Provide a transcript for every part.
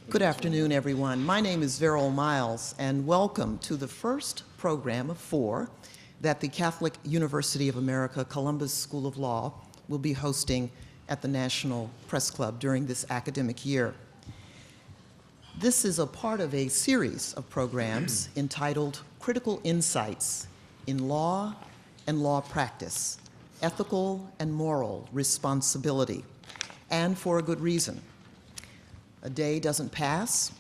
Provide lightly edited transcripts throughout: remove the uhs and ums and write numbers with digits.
Good afternoon, everyone. My name is Veril Miles, and welcome to the first program of 4 that the Catholic University of America Columbus School of Law will be hosting at the National Press Club during this academic year. This is a part of a series of programs entitled Critical Insights in Law and Law Practice, Ethical and Moral Responsibility, and for a good reason. A day doesn't pass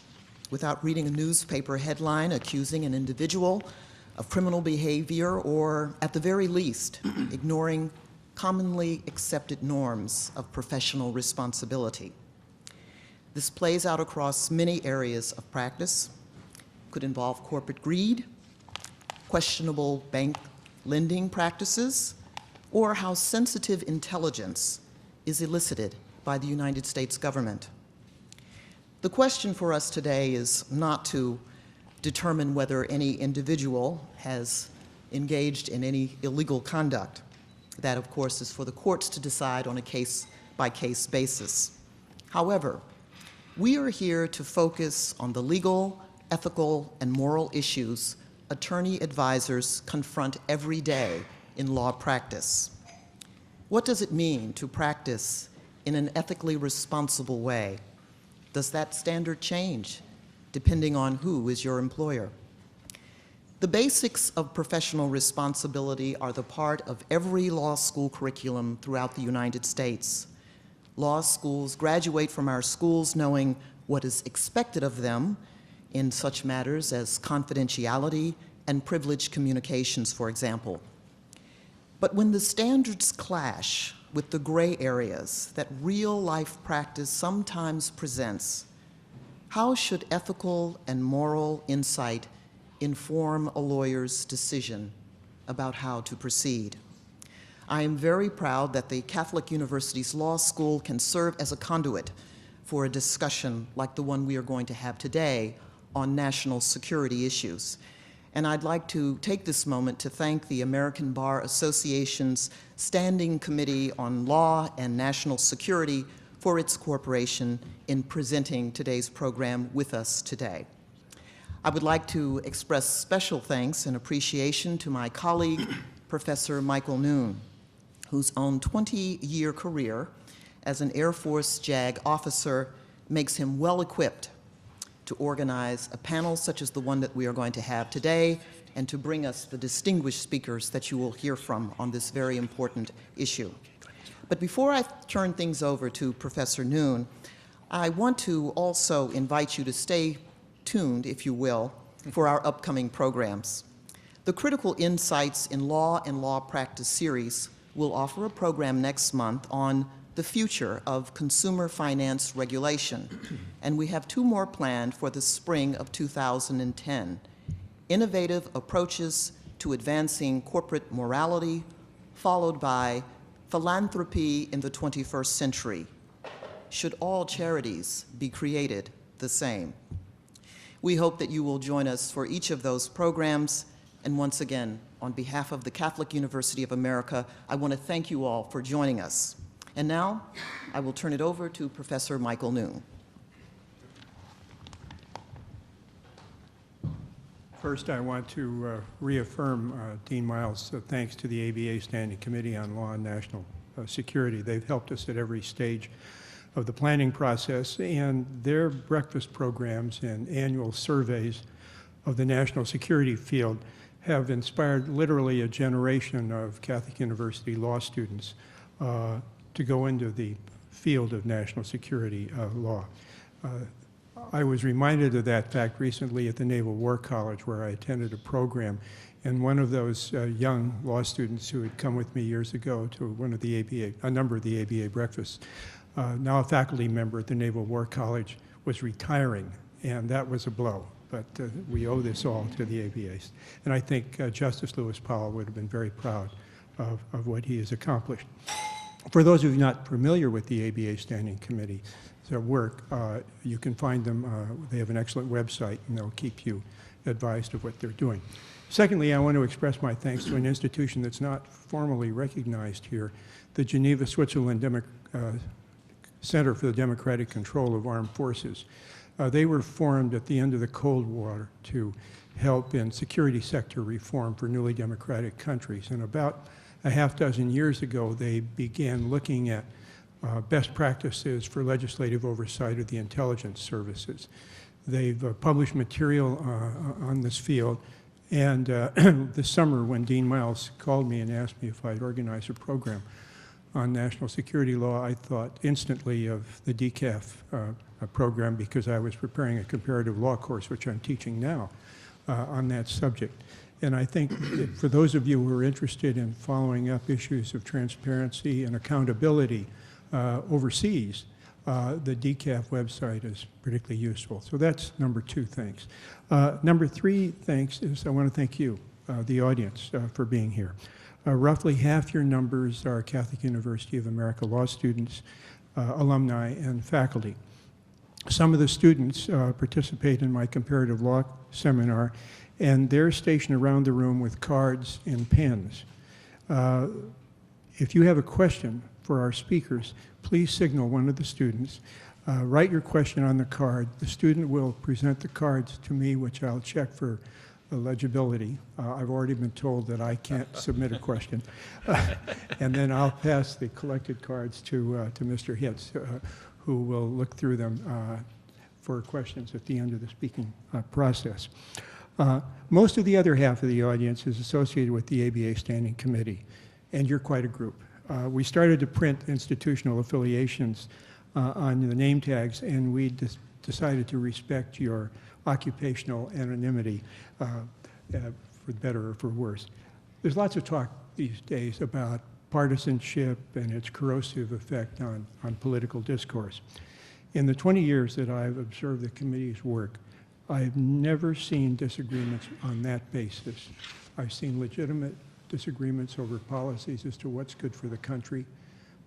without reading a newspaper headline accusing an individual of criminal behavior or, at the very least, ignoring commonly accepted norms of professional responsibility. This plays out across many areas of practice. Could involve corporate greed, questionable bank lending practices, or how sensitive intelligence is elicited by the United States government. The question for us today is not to determine whether any individual has engaged in any illegal conduct. That, of course, is for the courts to decide on a case-by-case basis. However, we are here to focus on the legal, ethical, and moral issues attorney advisors confront every day in law practice. What does it mean to practice in an ethically responsible way? Does that standard change depending on who is your employer? The basics of professional responsibility are the part of every law school curriculum throughout the United States. Law schools graduate from our schools knowing what is expected of them in such matters as confidentiality and privileged communications, for example. But when the standards clash with the gray areas that real-life practice sometimes presents, how should ethical and moral insight inform a lawyer's decision about how to proceed? I am very proud that the Catholic University's Law School can serve as a conduit for a discussion like the one we are going to have today on national security issues. And I'd like to take this moment to thank the American Bar Association's Standing Committee on Law and National Security for its cooperation in presenting today's program with us today. I would like to express special thanks and appreciation to my colleague, Professor Michael Noone, whose own 20-year career as an Air Force JAG officer makes him well-equipped to organize a panel such as the one that we are going to have today and to bring us the distinguished speakers that you will hear from on this very important issue. But before I turn things over to Professor Noone, I want to also invite you to stay tuned, if you will, for our upcoming programs. The Critical Insights in Law and Law Practice series will offer a program next month on the future of consumer finance regulation, and we have 2 more planned for the spring of 2010. Innovative approaches to advancing corporate morality, followed by philanthropy in the 21st century. Should all charities be created the same? We hope that you will join us for each of those programs, and once again, on behalf of the Catholic University of America, I want to thank you all for joining us. And now, I will turn it over to Professor Michael Noone. First, I want to reaffirm Dean Miles' thanks to the ABA Standing Committee on Law and National Security. They've helped us at every stage of the planning process, and their breakfast programs and annual surveys of the national security field have inspired literally a generation of Catholic University law students to go into the field of national security law. I was reminded of that fact recently at the Naval War College, where I attended a program, and one of those young law students who had come with me years ago to one of the a number of the ABA breakfasts, now a faculty member at the Naval War College, was retiring, and that was a blow. But we owe this all to the ABAs. And I think Justice Lewis Powell would have been very proud of what he has accomplished. For those of you not familiar with the ABA Standing Committee's work, you can find them. They have an excellent website, and they'll keep you advised of what they're doing. Secondly, I want to express my thanks to an institution that's not formally recognized here, the Geneva, Switzerland Center for the Democratic Control of Armed Forces. They were formed at the end of the Cold War to help in security sector reform for newly democratic countries. And about a half dozen years ago, they began looking at best practices for legislative oversight of the intelligence services. They've published material on this field. And this summer, when Dean Miles called me and asked me if I'd organize a program on national security law, I thought instantly of the DCAF program, because I was preparing a comparative law course, which I'm teaching now, on that subject. And I think that for those of you who are interested in following up issues of transparency and accountability overseas, the DCAF website is particularly useful. So that's number 2, thanks. Number 3, thanks, is I want to thank you, the audience, for being here. Roughly half your numbers are Catholic University of America law students, alumni, and faculty. Some of the students participate in my comparative law seminar, and they're stationed around the room with cards and pens. If you have a question for our speakers, please signal one of the students. Write your question on the card. The student will present the cards to me, which I'll check for legibility. I've already been told that I can't submit a question. And then I'll pass the collected cards to Mr. Hitz, who will look through them for questions at the end of the speaking process. Most of the other half of the audience is associated with the ABA Standing Committee, and you're quite a group. We started to print institutional affiliations on the name tags, and we decided to respect your occupational anonymity, for better or for worse. There's lots of talk these days about partisanship and its corrosive effect on political discourse. In the 20 years that I've observed the committee's work, I've never seen disagreements on that basis. I've seen legitimate disagreements over policies as to what's good for the country,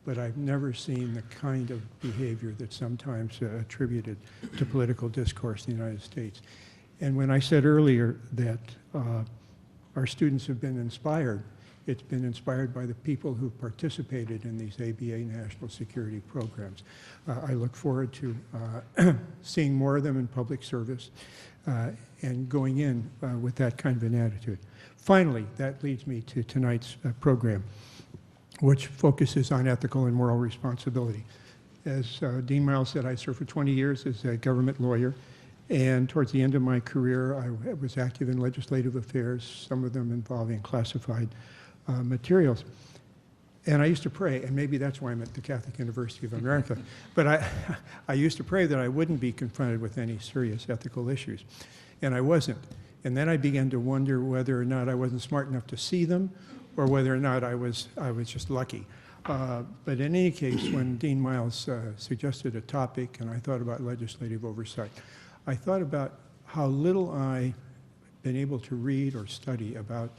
but I've never seen the kind of behavior that's sometimes attributed to political discourse in the United States. And when I said earlier that our students have been inspired, it's been inspired by the people who participated in these ABA national security programs. I look forward to seeing more of them in public service and going in with that kind of an attitude. Finally, that leads me to tonight's program, which focuses on ethical and moral responsibility. As Dean Miles said, I served for 20 years as a government lawyer, and towards the end of my career, I was active in legislative affairs, some of them involving classified materials. And I used to pray, and maybe that's why I'm at the Catholic University of America, but I used to pray that I wouldn't be confronted with any serious ethical issues, and I wasn't. And then I began to wonder whether or not I wasn't smart enough to see them, or whether or not I was just lucky. But in any case, when Dean Miles suggested a topic and I thought about legislative oversight, I thought about how little I've been able to read or study about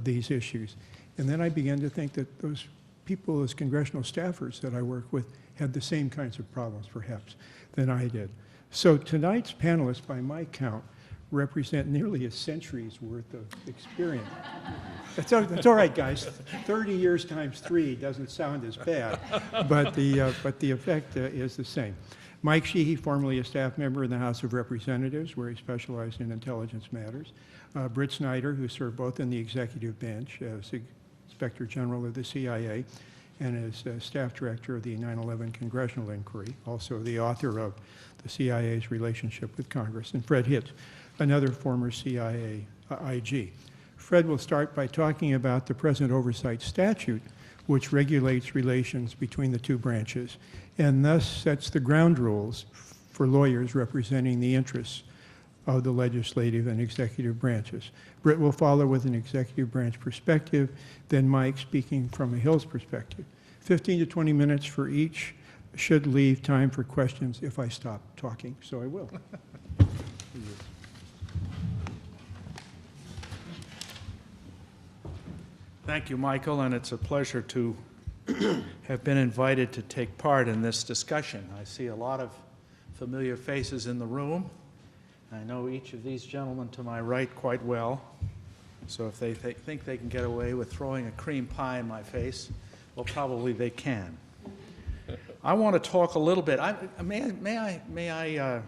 these issues. And then I began to think that those people as congressional staffers that I work with had the same kinds of problems, perhaps, than I did. So tonight's panelists, by my count, represent nearly a century's worth of experience. That's all right, guys. 30 years times 3 doesn't sound as bad, but the effect is the same. Mike Sheehy, formerly a staff member in the House of Representatives, where he specialized in intelligence matters. Britt Snyder, who served both in the executive bench as Inspector General of the CIA and as staff director of the 9/11 Congressional Inquiry, also the author of the CIA's relationship with Congress, and Fred Hitz, another former CIA IG. Fred will start by talking about the present oversight statute, which regulates relations between the two branches, and thus sets the ground rules for lawyers representing the interests of the legislative and executive branches. Britt will follow with an executive branch perspective, then Mike speaking from a Hills perspective. 15 to 20 minutes for each. Should leave time for questions if I stop talking, so I will. Thank you, Michael, and it's a pleasure to have been invited to take part in this discussion. I see a lot of familiar faces in the room. I know each of these gentlemen to my right quite well, so if they think they can get away with throwing a cream pie in my face, well, probably they can. I want to talk a little bit. May I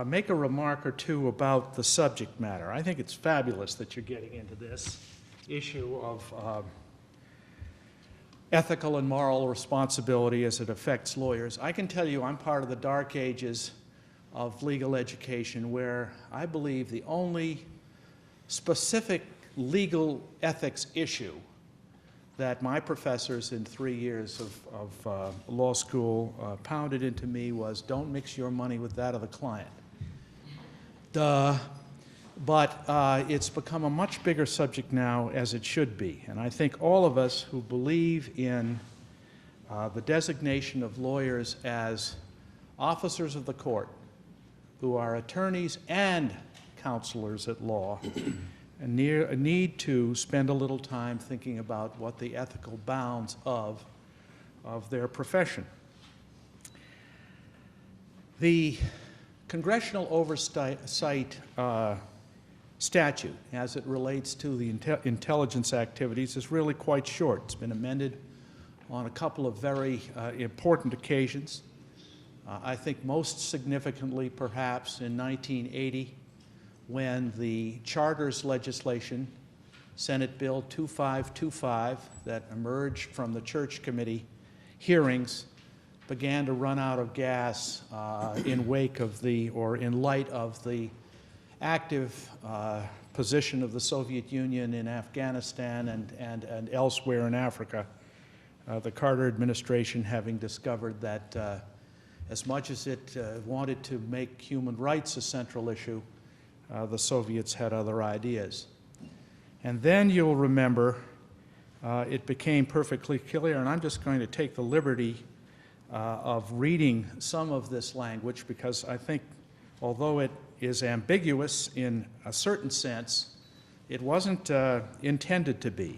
make a remark or two about the subject matter. I think it's fabulous that you're getting into this issue of ethical and moral responsibility as it affects lawyers. I can tell you I'm part of the dark ages of legal education where I believe the only specific legal ethics issue that my professors in 3 years of law school pounded into me was, don't mix your money with that of the client. But it's become a much bigger subject now, as it should be. And I think all of us who believe in the designation of lawyers as officers of the court, who are attorneys and counselors at law, and need to spend a little time thinking about what the ethical bounds of their profession. The Congressional Oversight statute, as it relates to the intelligence activities, is really quite short. It's been amended on a couple of very important occasions. I think most significantly, perhaps, in 1980, when the charters legislation, Senate Bill 2525, that emerged from the Church Committee hearings, began to run out of gas in light of the active position of the Soviet Union in Afghanistan and elsewhere in Africa. The Carter administration having discovered that as much as it wanted to make human rights a central issue, the Soviets had other ideas. And then you'll remember it became perfectly clear, and I'm just going to take the liberty of reading some of this language because I think although it is ambiguous in a certain sense, it wasn't intended to be.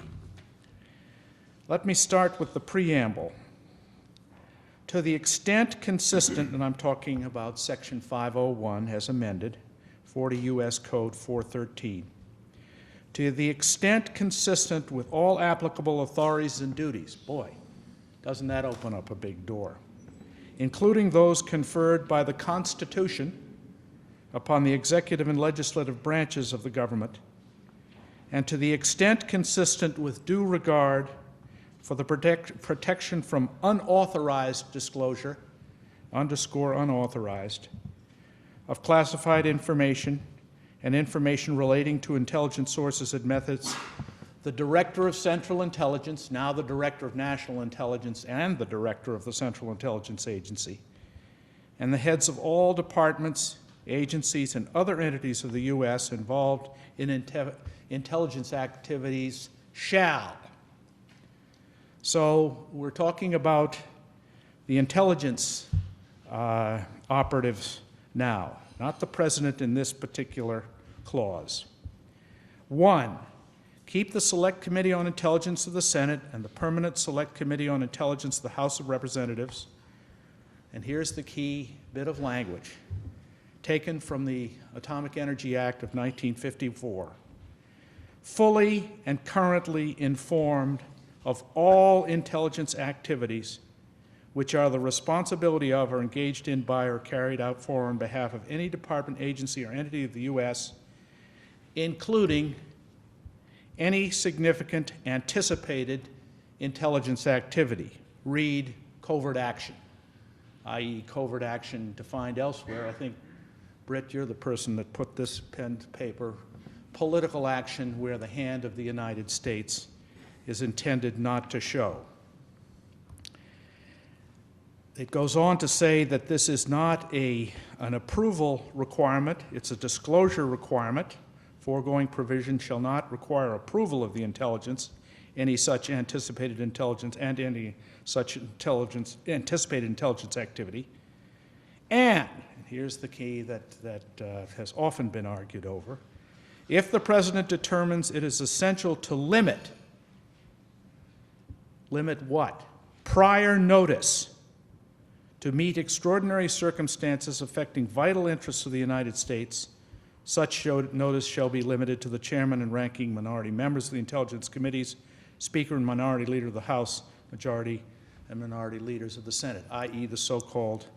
Let me start with the preamble. To the extent consistent, and I'm talking about Section 501 as amended, 40 U.S. Code 413, to the extent consistent with all applicable authorities and duties, boy, doesn't that open up a big door, including those conferred by the Constitution upon the executive and legislative branches of the government, and to the extent consistent with due regard for the protection from unauthorized disclosure, underscore unauthorized, of classified information and information relating to intelligence sources and methods, the Director of Central Intelligence, now the Director of National Intelligence and the Director of the Central Intelligence Agency, and the heads of all departments, agencies, and other entities of the U.S. involved in intelligence activities shall. So we're talking about the intelligence operatives now, not the President in this particular clause. 1, keep the Select Committee on Intelligence of the Senate and the Permanent Select Committee on Intelligence of the House of Representatives, and here's the key bit of language, taken from the Atomic Energy Act of 1954, fully and currently informed of all intelligence activities which are the responsibility of or engaged in by or carried out for on behalf of any department, agency, or entity of the U.S., including any significant anticipated intelligence activity. Read covert action, i.e. covert action defined elsewhere. I think, Britt, you're the person that put this pen to paper. Political action where the hand of the United States is intended not to show. It goes on to say that this is not an approval requirement, it's a disclosure requirement. Foregoing provision shall not require approval of the intelligence, any such anticipated intelligence, and any such anticipated intelligence activity. And here's the key that has often been argued over. If the President determines it is essential to limit what? Prior notice to meet extraordinary circumstances affecting vital interests of the United States, such notice shall be limited to the chairman and ranking minority members of the Intelligence Committees, Speaker and Minority Leader of the House, Majority and Minority Leaders of the Senate, i.e. the so-called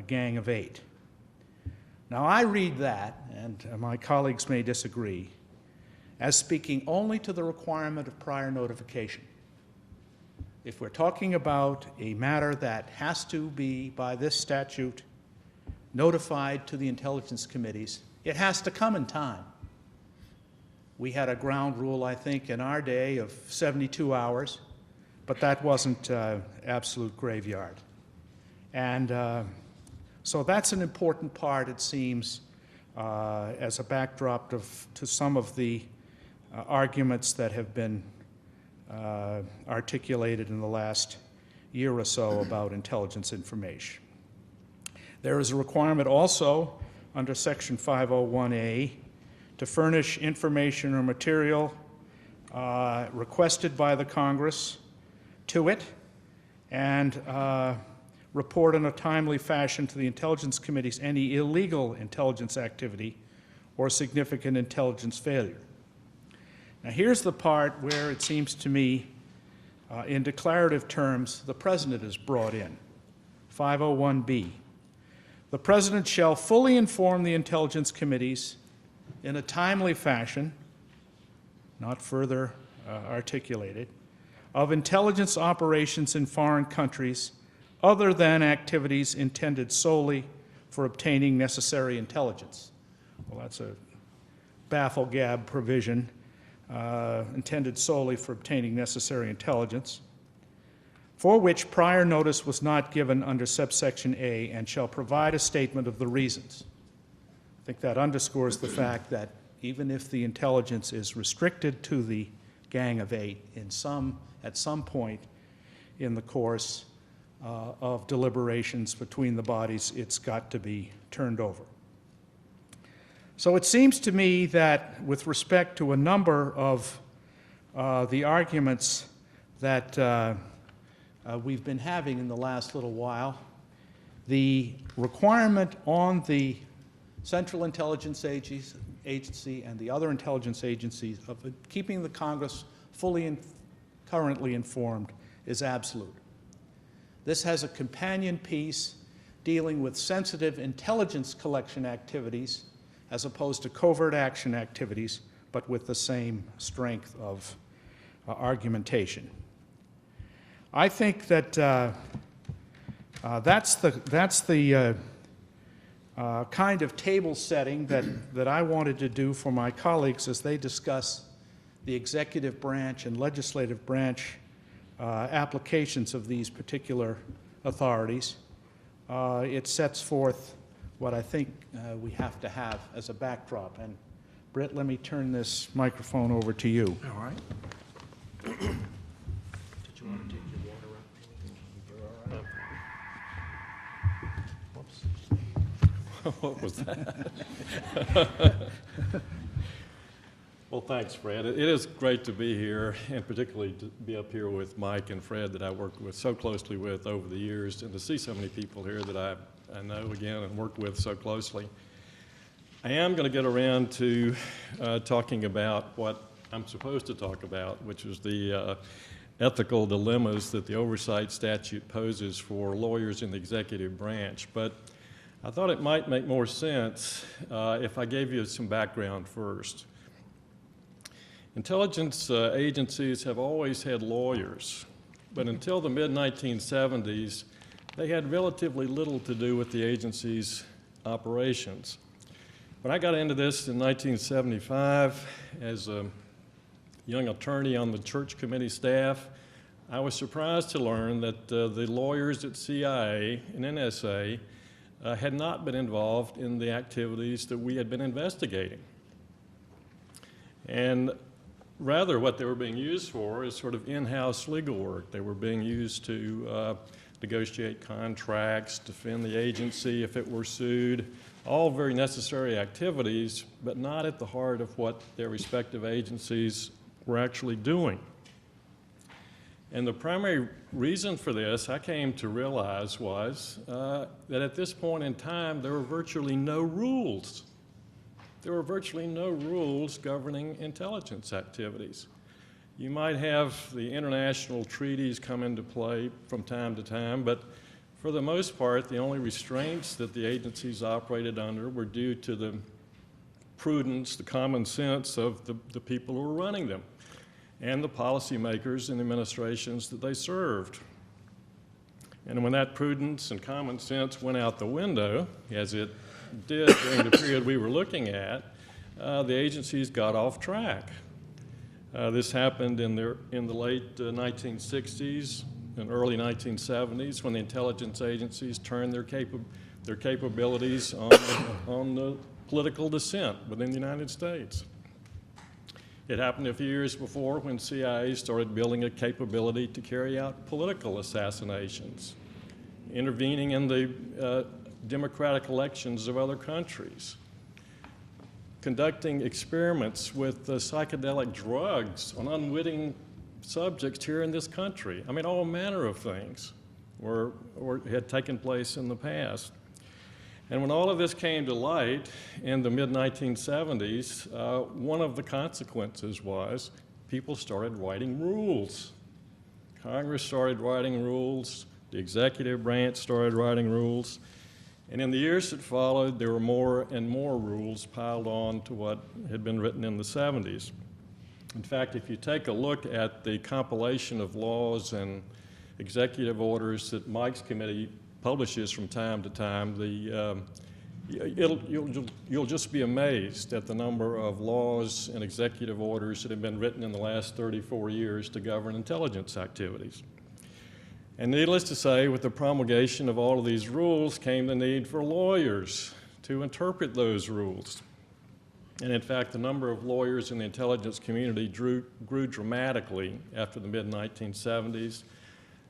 Gang of Eight. Now, I read that, and my colleagues may disagree, as speaking only to the requirement of prior notification. If we're talking about a matter that has to be, by this statute, notified to the intelligence committees, it has to come in time. We had a ground rule, I think, in our day of 72 hours, but that wasn't absolute graveyard. And so that's an important part, it seems, as a backdrop to some of the arguments that have been articulated in the last year or so about intelligence information. There is a requirement also under Section 501A to furnish information or material requested by the Congress to it and report in a timely fashion to the Intelligence Committees any illegal intelligence activity or significant intelligence failure. Now, here's the part where it seems to me, in declarative terms, the President is brought in. 501B. The President shall fully inform the Intelligence Committees in a timely fashion, not further articulated, of intelligence operations in foreign countries other than activities intended solely for obtaining necessary intelligence. Well, that's a baffle-gab provision. Intended solely for obtaining necessary intelligence, for which prior notice was not given under subsection A, and shall provide a statement of the reasons. I think that underscores the fact that even if the intelligence is restricted to the Gang of Eight at some point in the course of deliberations between the bodies, it's got to be turned over. So it seems to me that with respect to a number of the arguments that we've been having in the last little while, the requirement on the Central Intelligence Agency and the other intelligence agencies of keeping the Congress fully and currently informed is absolute. This has a companion piece dealing with sensitive intelligence collection activities as opposed to covert action activities, but with the same strength of argumentation. I think that that's the kind of table setting that I wanted to do for my colleagues as they discuss the executive branch and legislative branch applications of these particular authorities. It sets forth what I think we have to have as a backdrop. And Britt, let me turn this microphone over to you. All right. Did you want to take your water up? You're all right. Whoops. What was that? Well, thanks, Fred. It is great to be here, and particularly to be up here with Mike and Fred that I worked with so closely with over the years, and to see so many people here that I know again and worked with so closely. I am going to get around to talking about what I'm supposed to talk about, which is the ethical dilemmas that the oversight statute poses for lawyers in the executive branch. But I thought it might make more sense if I gave you some background first. Intelligence agencies have always had lawyers, but until the mid-1970s, they had relatively little to do with the agency's operations. When I got into this in 1975 as a young attorney on the church committee staff, I was surprised to learn that the lawyers at CIA and NSA had not been involved in the activities that we had been investigating. And rather, what they were being used for is sort of in-house legal work. They were being used to negotiate contracts, defend the agency if it were sued, all very necessary activities, but not at the heart of what their respective agencies were actually doing. And the primary reason for this, I came to realize, was that at this point in time, there were virtually no rules. There were virtually no rules governing intelligence activities. You might have the international treaties come into play from time to time, but for the most part, the only restraints that the agencies operated under were due to the prudence, the common sense of the people who were running them and the policymakers and administrations that they served. And when that prudence and common sense went out the window, as it did during the period we were looking at, the agencies got off track. This happened in the late 1960s and early 1970s when the intelligence agencies turned their capabilities on the political dissent within the United States. It happened a few years before when CIA started building a capability to carry out political assassinations, intervening in the democratic elections of other countries, conducting experiments with psychedelic drugs on unwitting subjects here in this country. I mean, all manner of things had taken place in the past. And when all of this came to light in the mid-1970s, one of the consequences was people started writing rules. Congress started writing rules, the executive branch started writing rules, and in the years that followed, there were more and more rules piled on to what had been written in the 70s. In fact, if you take a look at the compilation of laws and executive orders that Mike's committee publishes from time to time, you'll just be amazed at the number of laws and executive orders that have been written in the last 34 years to govern intelligence activities. And needless to say, with the promulgation of all of these rules came the need for lawyers to interpret those rules. And in fact, the number of lawyers in the intelligence community grew dramatically after the mid-1970s,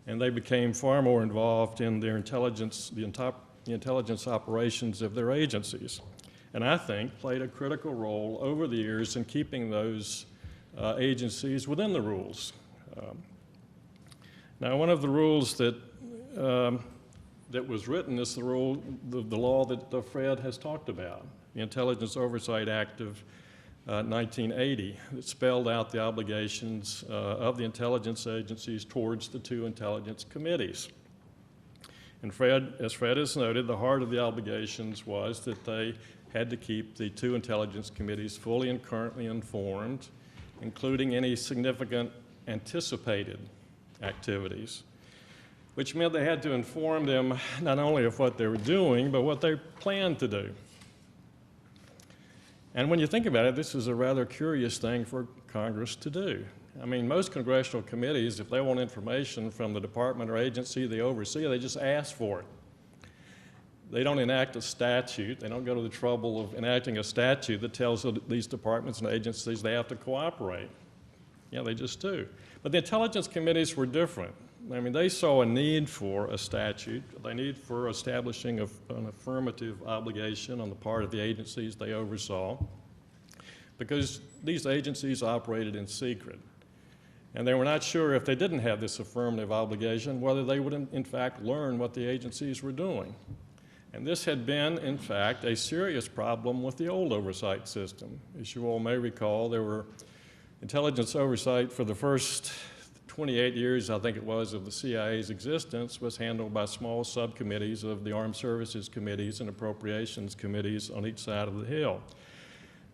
and they became far more involved in their intelligence, the intelligence operations of their agencies. And I think played a critical role over the years in keeping those agencies within the rules. Now, one of the rules that was written is the law that Fred has talked about, the Intelligence Oversight Act of 1980, that spelled out the obligations of the intelligence agencies towards the two intelligence committees. And as Fred has noted, the heart of the obligations was that they had to keep the two intelligence committees fully and currently informed, including any significant anticipated activities, which meant they had to inform them not only of what they were doing, but what they planned to do. And when you think about it, this is a rather curious thing for Congress to do. I mean, most congressional committees, if they want information from the department or agency they oversee, they just ask for it. They don't enact a statute. They don't go to the trouble of enacting a statute that tells these departments and agencies they have to cooperate. Yeah, they just do. But the intelligence committees were different. I mean, they saw a need for a statute, a need for establishing an affirmative obligation on the part of the agencies they oversaw, because these agencies operated in secret. And they were not sure if they didn't have this affirmative obligation, whether they would in fact learn what the agencies were doing. And this had been, in fact, a serious problem with the old oversight system. As you all may recall, there were intelligence oversight for the first 28 years, I think it was, of the CIA's existence was handled by small subcommittees of the Armed Services Committees and Appropriations Committees on each side of the Hill,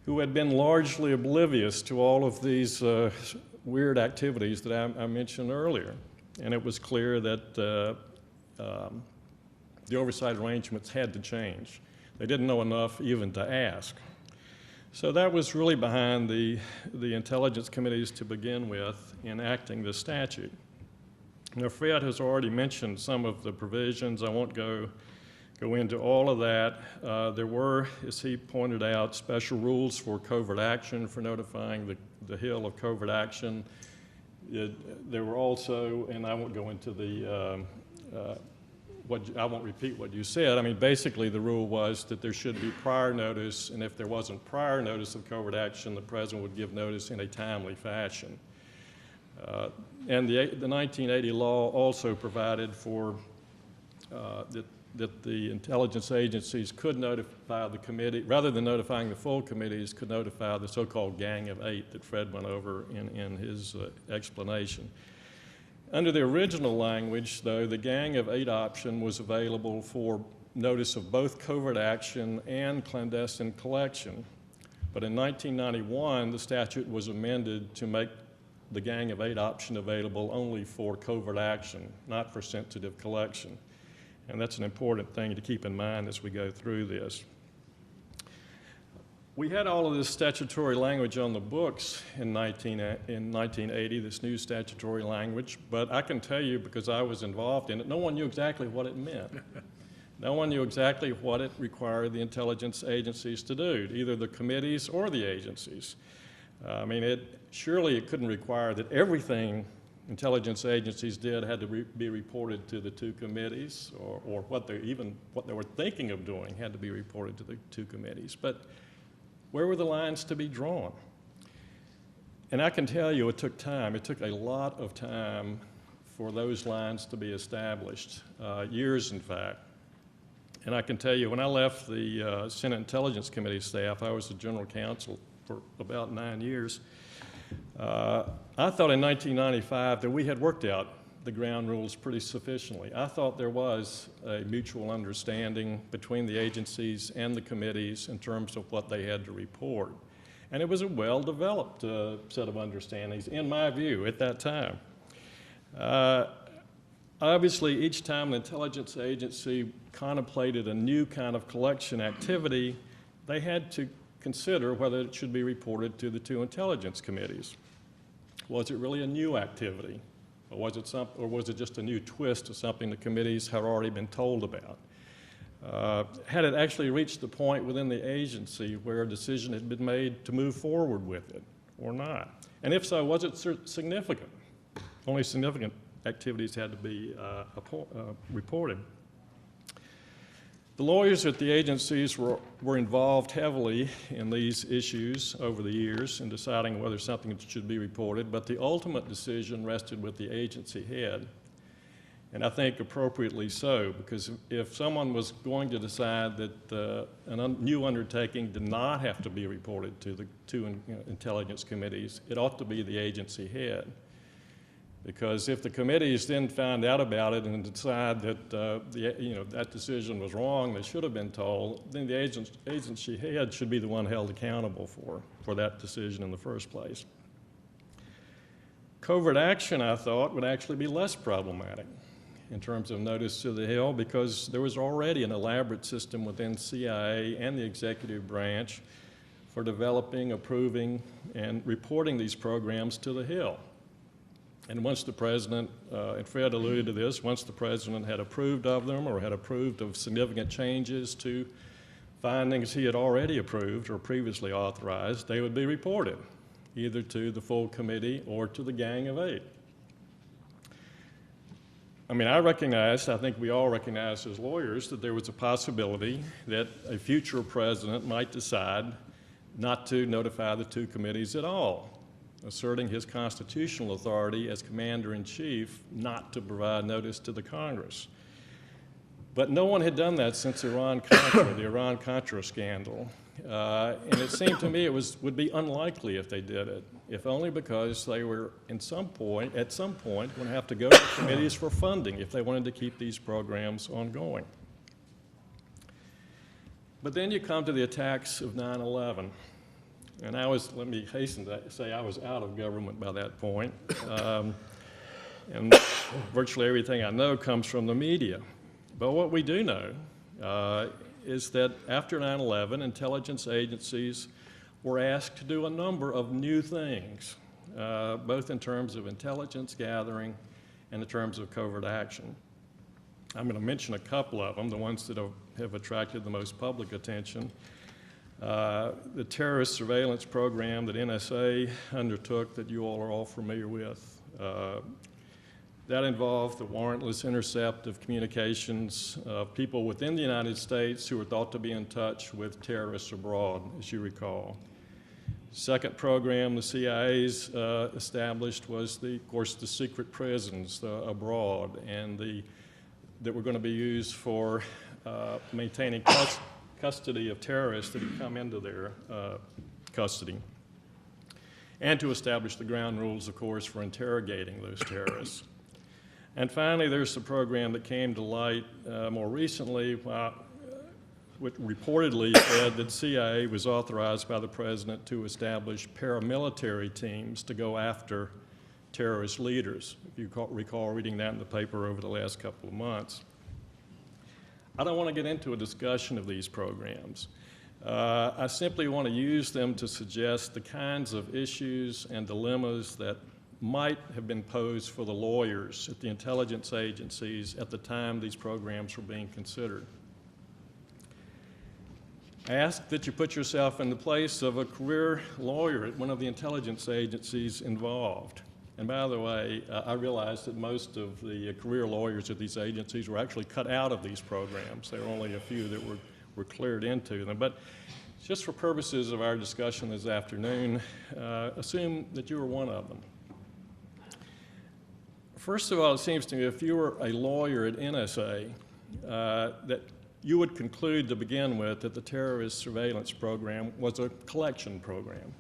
who had been largely oblivious to all of these weird activities that I mentioned earlier. And it was clear that the oversight arrangements had to change. They didn't know enough even to ask. So that was really behind the intelligence committees to begin with in enacting the statute. Now, Fred has already mentioned some of the provisions. I won't go into all of that. There were, as he pointed out, special rules for covert action, for notifying the Hill of covert action. There were also, and I won't go into I won't repeat what you said. I mean, basically the rule was that there should be prior notice, and if there wasn't prior notice of covert action, the president would give notice in a timely fashion. And the 1980 law also provided for that the intelligence agencies could notify the committee, rather than notifying the full committees, could notify the so-called Gang of Eight that Fred went over in his explanation. Under the original language, though, the gang of 8 option was available for notice of both covert action and clandestine collection. But in 1991, the statute was amended to make the gang of 8 option available only for covert action, not for sensitive collection. And that's an important thing to keep in mind as we go through this. We had all of this statutory language on the books in 1980, this new statutory language, but I can tell you, because I was involved in it, no one knew exactly what it meant. No one knew exactly what it required the intelligence agencies to do, either the committees or the agencies. I mean, surely it couldn't require that everything intelligence agencies did had to be reported to the 2 committees, or what they were thinking of doing had to be reported to the 2 committees. But where were the lines to be drawn? And I can tell you it took time. It took a lot of time for those lines to be established, years in fact. And I can tell you, when I left the Senate Intelligence Committee staff, I was the general counsel for about 9 years. I thought in 1995 that we had worked out the ground rules pretty sufficiently. I thought there was a mutual understanding between the agencies and the committees in terms of what they had to report. And it was a well-developed set of understandings, in my view, at that time. Obviously, each time the intelligence agency contemplated a new kind of collection activity, they had to consider whether it should be reported to the 2 intelligence committees. Was it really a new activity? Or was it just a new twist to something the committees had already been told about? Had it actually reached the point within the agency where a decision had been made to move forward with it or not? And if so, was it significant? Only significant activities had to be reported. The lawyers at the agencies were involved heavily in these issues over the years in deciding whether something should be reported, but the ultimate decision rested with the agency head. And I think appropriately so, because if someone was going to decide that a new undertaking did not have to be reported to the 2 intelligence committees, it ought to be the agency head. Because if the committees then found out about it and decide that that decision was wrong, they should have been told, then the agency head should be the one held accountable for that decision in the first place. Covert action, I thought, would actually be less problematic in terms of notice to the Hill, because there was already an elaborate system within CIA and the executive branch for developing, approving, and reporting these programs to the Hill. And once the president, and Fred alluded to this, once the president had approved of them or had approved of significant changes to findings he had already approved or previously authorized, they would be reported either to the full committee or to the Gang of 8. I mean, I think we all recognized as lawyers that there was a possibility that a future president might decide not to notify the 2 committees at all, asserting his constitutional authority as commander-in-chief not to provide notice to the Congress. But no one had done that since Iran-Contra, the Iran-Contra scandal. And it seemed to me it would be unlikely if they did it, if only because they were at some point going to have to go to committees for funding if they wanted to keep these programs ongoing. But then you come to the attacks of 9/11. And let me hasten to say I was out of government by that point. And virtually everything I know comes from the media. But what we do know is that after 9/11, intelligence agencies were asked to do a number of new things, both in terms of intelligence gathering and in terms of covert action. I'm going to mention a couple of them, the ones that have attracted the most public attention. The terrorist surveillance program that NSA undertook that you all are all familiar with. That involved the warrantless intercept of communications of people within the United States who were thought to be in touch with terrorists abroad, as you recall. Second program the CIA's established was, of course, the secret prisons abroad, and that were going to be used for maintaining custody of terrorists that had come into their custody, and to establish the ground rules, of course, for interrogating those terrorists. And finally, there's the program that came to light more recently, which reportedly said that CIA was authorized by the president to establish paramilitary teams to go after terrorist leaders, if you recall reading that in the paper over the last couple of months. I don't want to get into a discussion of these programs. I simply want to use them to suggest the kinds of issues and dilemmas that might have been posed for the lawyers at the intelligence agencies at the time these programs were being considered. I ask that you put yourself in the place of a career lawyer at one of the intelligence agencies involved. And by the way, I realize that most of the career lawyers at these agencies were actually cut out of these programs. There were only a few that were cleared into them. But just for purposes of our discussion this afternoon, assume that you were one of them. First of all, it seems to me if you were a lawyer at NSA, that you would conclude to begin with that the terrorist surveillance program was a collection program.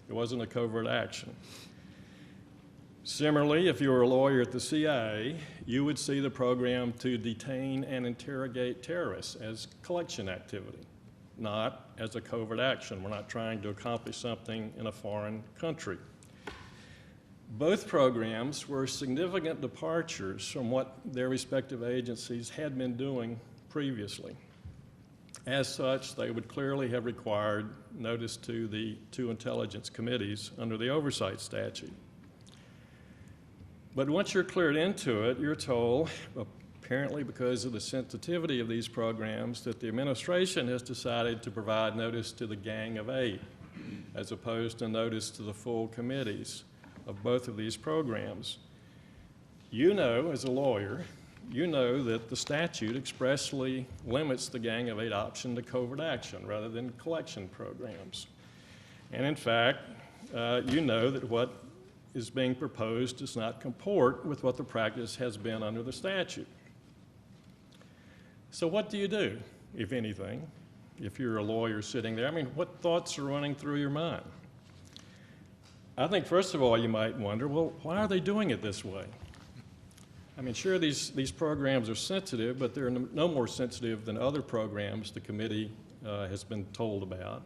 It wasn't a covert action. Similarly, if you were a lawyer at the CIA, you would see the program to detain and interrogate terrorists as collection activity, not as a covert action. We're not trying to accomplish something in a foreign country. Both programs were significant departures from what their respective agencies had been doing previously. As such, they would clearly have required notice to the two intelligence committees under the oversight statute. But once you're cleared into it, you're told, apparently because of the sensitivity of these programs, that the administration has decided to provide notice to the Gang of Eight, as opposed to notice to the full committees of both of these programs. You know, as a lawyer, you know that the statute expressly limits the Gang of Eight option to covert action rather than collection programs. And in fact, you know that what is being proposed does not comport with what the practice has been under the statute. So what do you do, if anything, if you're a lawyer sitting there? I mean, what thoughts are running through your mind? I think, first of all, you might wonder, well, why are they doing it this way? I mean, sure, these programs are sensitive, but they're no more sensitive than other programs the committee has been told about.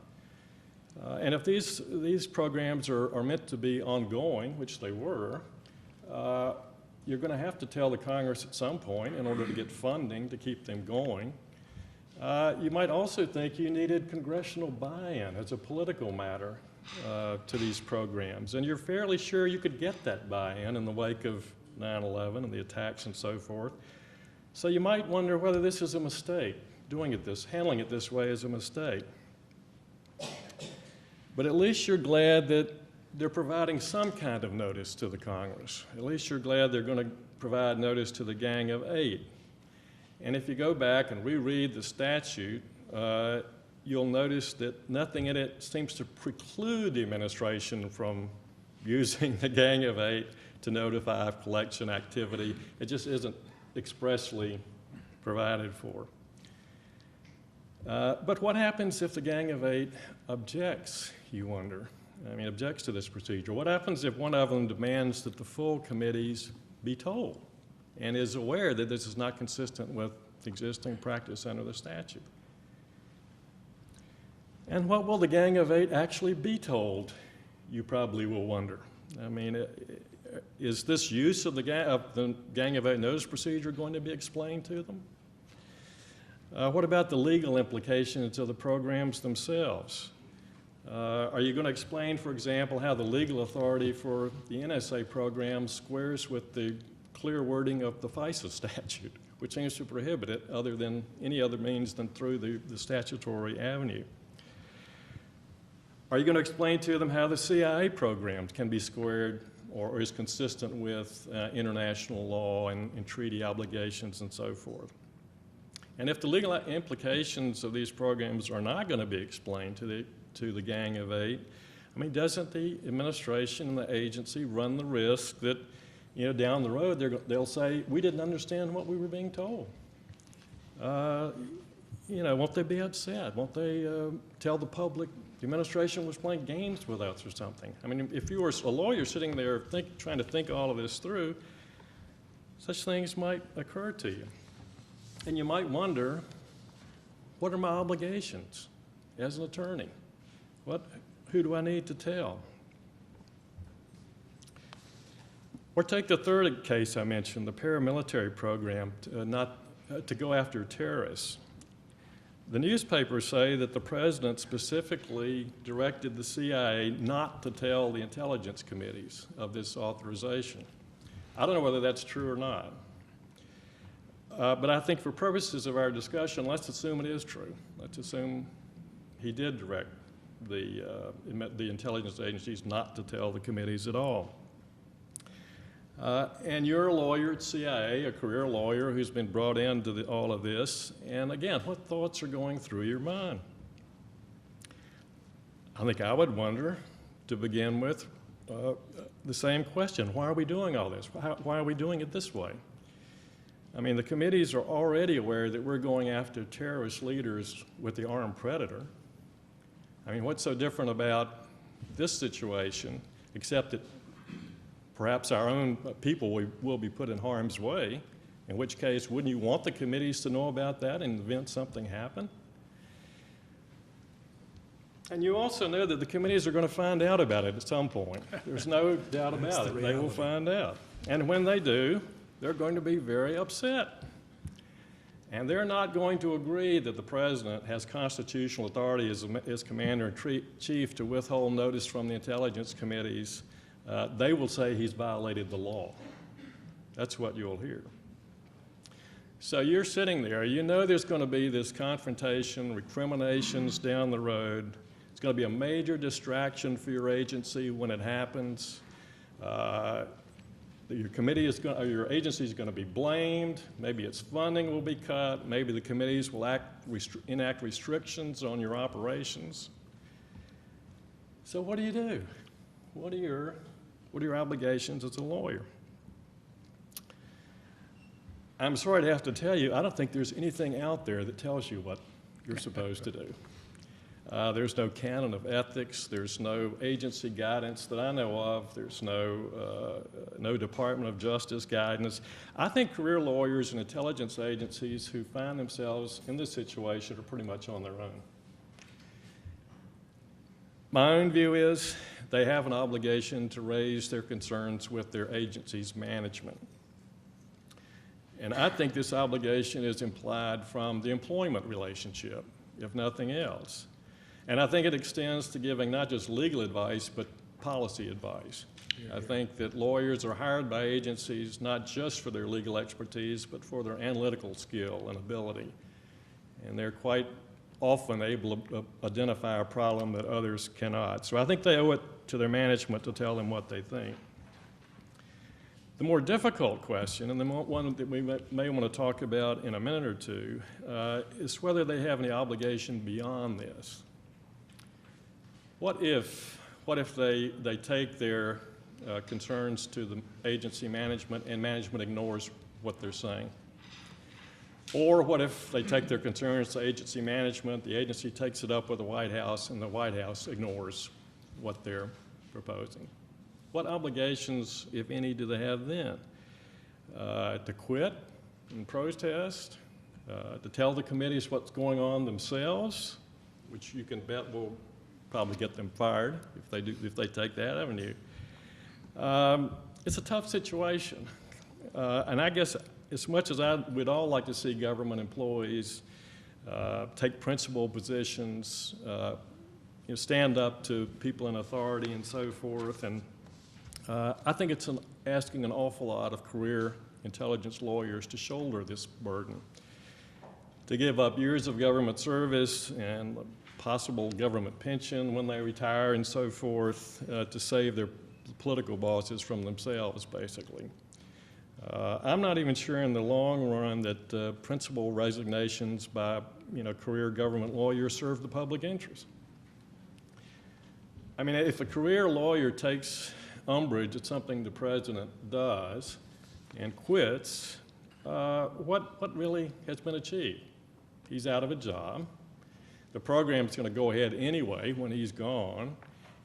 And if these programs are meant to be ongoing, which they were, you're going to have to tell the Congress at some point in order to get funding to keep them going. You might also think you needed congressional buy-in as a political matter to these programs. And you're fairly sure you could get that buy-in in the wake of 9/11 and the attacks and so forth. So you might wonder whether this is a mistake, handling it this way is a mistake. But at least you're glad that they're providing some kind of notice to the Congress. At least you're glad they're going to provide notice to the Gang of Eight. And if you go back and reread the statute, you'll notice that nothing in it seems to preclude the administration from using the Gang of Eight to notify of collection activity. It just isn't expressly provided for. But what happens if the Gang of Eight objects, you wonder? I mean, objects to this procedure. What happens if one of them demands that the full committees be told and is aware that this is not consistent with existing practice under the statute? And what will the Gang of Eight actually be told, you probably will wonder. I mean, is this use of the Gang of Eight notice procedure going to be explained to them? What about the legal implications of the programs themselves? Are you going to explain, for example, how the legal authority for the NSA program squares with the clear wording of the FISA statute, which seems to prohibit it other than any other means than through the statutory avenue? Are you going to explain to them how the CIA program can be squared or is consistent with international law and treaty obligations and so forth? And if the legal implications of these programs are not going to be explained to the Gang of Eight, I mean, doesn't the administration and the agency run the risk that, down the road they'll say, we didn't understand what we were being told? Won't they be upset? Won't they tell the public the administration was playing games with us or something? I mean, if you were a lawyer sitting there trying to think all of this through, such things might occur to you. And you might wonder, what are my obligations as an attorney? Who do I need to tell? Or take the third case I mentioned, the paramilitary program to go after terrorists. The newspapers say that the president specifically directed the CIA not to tell the intelligence committees of this authorization. I don't know whether that's true or not. But I think for purposes of our discussion, let's assume it is true. Let's assume he did direct the intelligence agencies not to tell the committees at all. And you're a lawyer at CIA, a career lawyer who's been brought into all of this. And again, what thoughts are going through your mind? I think I would wonder, to begin with, the same question. Why are we doing all this? Why are we doing it this way? I mean, the committees are already aware that we're going after terrorist leaders with the armed predator. I mean, what's so different about this situation, except that perhaps our own people will be put in harm's way, in which case, wouldn't you want the committees to know about that in the event something happened? And you also know that the committees are going to find out about it at some point. There's no doubt about it. They will find out. And when they do, they're going to be very upset. And they're not going to agree that the president has constitutional authority as commander-in-chief to withhold notice from the intelligence committees. They will say he's violated the law. That's what you'll hear. So you're sitting there. You know there's going to be this confrontation, recriminations down the road. It's going to be a major distraction for your agency when it happens. Your agency is going to be blamed. Maybe its funding will be cut. Maybe the committees will enact restrictions on your operations. So what do you do? What are your obligations as a lawyer? I'm sorry to have to tell you, I don't think there's anything out there that tells you what you're supposed to do. There's no canon of ethics. There's no agency guidance that I know of. There's no Department of Justice guidance. I think career lawyers and intelligence agencies who find themselves in this situation are pretty much on their own. My own view is they have an obligation to raise their concerns with their agency's management. And I think this obligation is implied from the employment relationship, if nothing else. And I think it extends to giving not just legal advice, but policy advice. I think that lawyers are hired by agencies not just for their legal expertise, but for their analytical skill and ability. And they're quite often able to identify a problem that others cannot. So I think they owe it to their management to tell them what they think. The more difficult question, and the one that we may want to talk about in a minute or two, is whether they have any obligation beyond this. What if they take their concerns to the agency management and management ignores what they're saying? Or what if they take their concerns to agency management, the agency takes it up with the White House, and the White House ignores what they're proposing? What obligations, if any, do they have then? To quit and protest? To tell the committees what's going on themselves, which you can bet will probably get them fired if they take that avenue. It's a tough situation. And I guess as much as we'd all like to see government employees take principled positions, stand up to people in authority and so forth, and I think it's asking an awful lot of career intelligence lawyers to shoulder this burden, to give up years of government service and possible government pension when they retire and so forth, to save their political bosses from themselves, basically. I'm not even sure in the long run that principal resignations by career government lawyers serve the public interest. I mean, if a career lawyer takes umbrage at something the president does and quits, what really has been achieved? He's out of a job. The program's going to go ahead anyway when he's gone,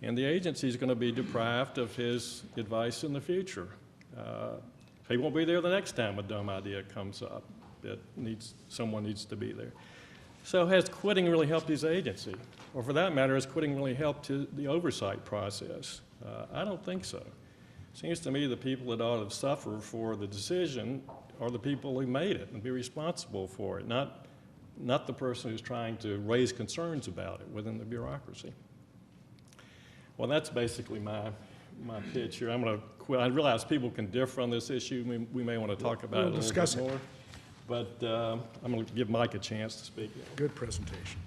and the agency's going to be deprived of his advice in the future. He won't be there the next time a dumb idea comes up that someone needs to be there. So has quitting really helped his agency? Or for that matter, has quitting really helped the oversight process? I don't think so. Seems to me the people that ought to suffer for the decision are the people who made it and be responsible for it, not the person who's trying to raise concerns about it within the bureaucracy. Well, that's basically my pitch here. I'm going to quit. I realize people can differ on this issue. We may want to talk about it a little bit more. But I'm going to give Mike a chance to speak. Good presentation.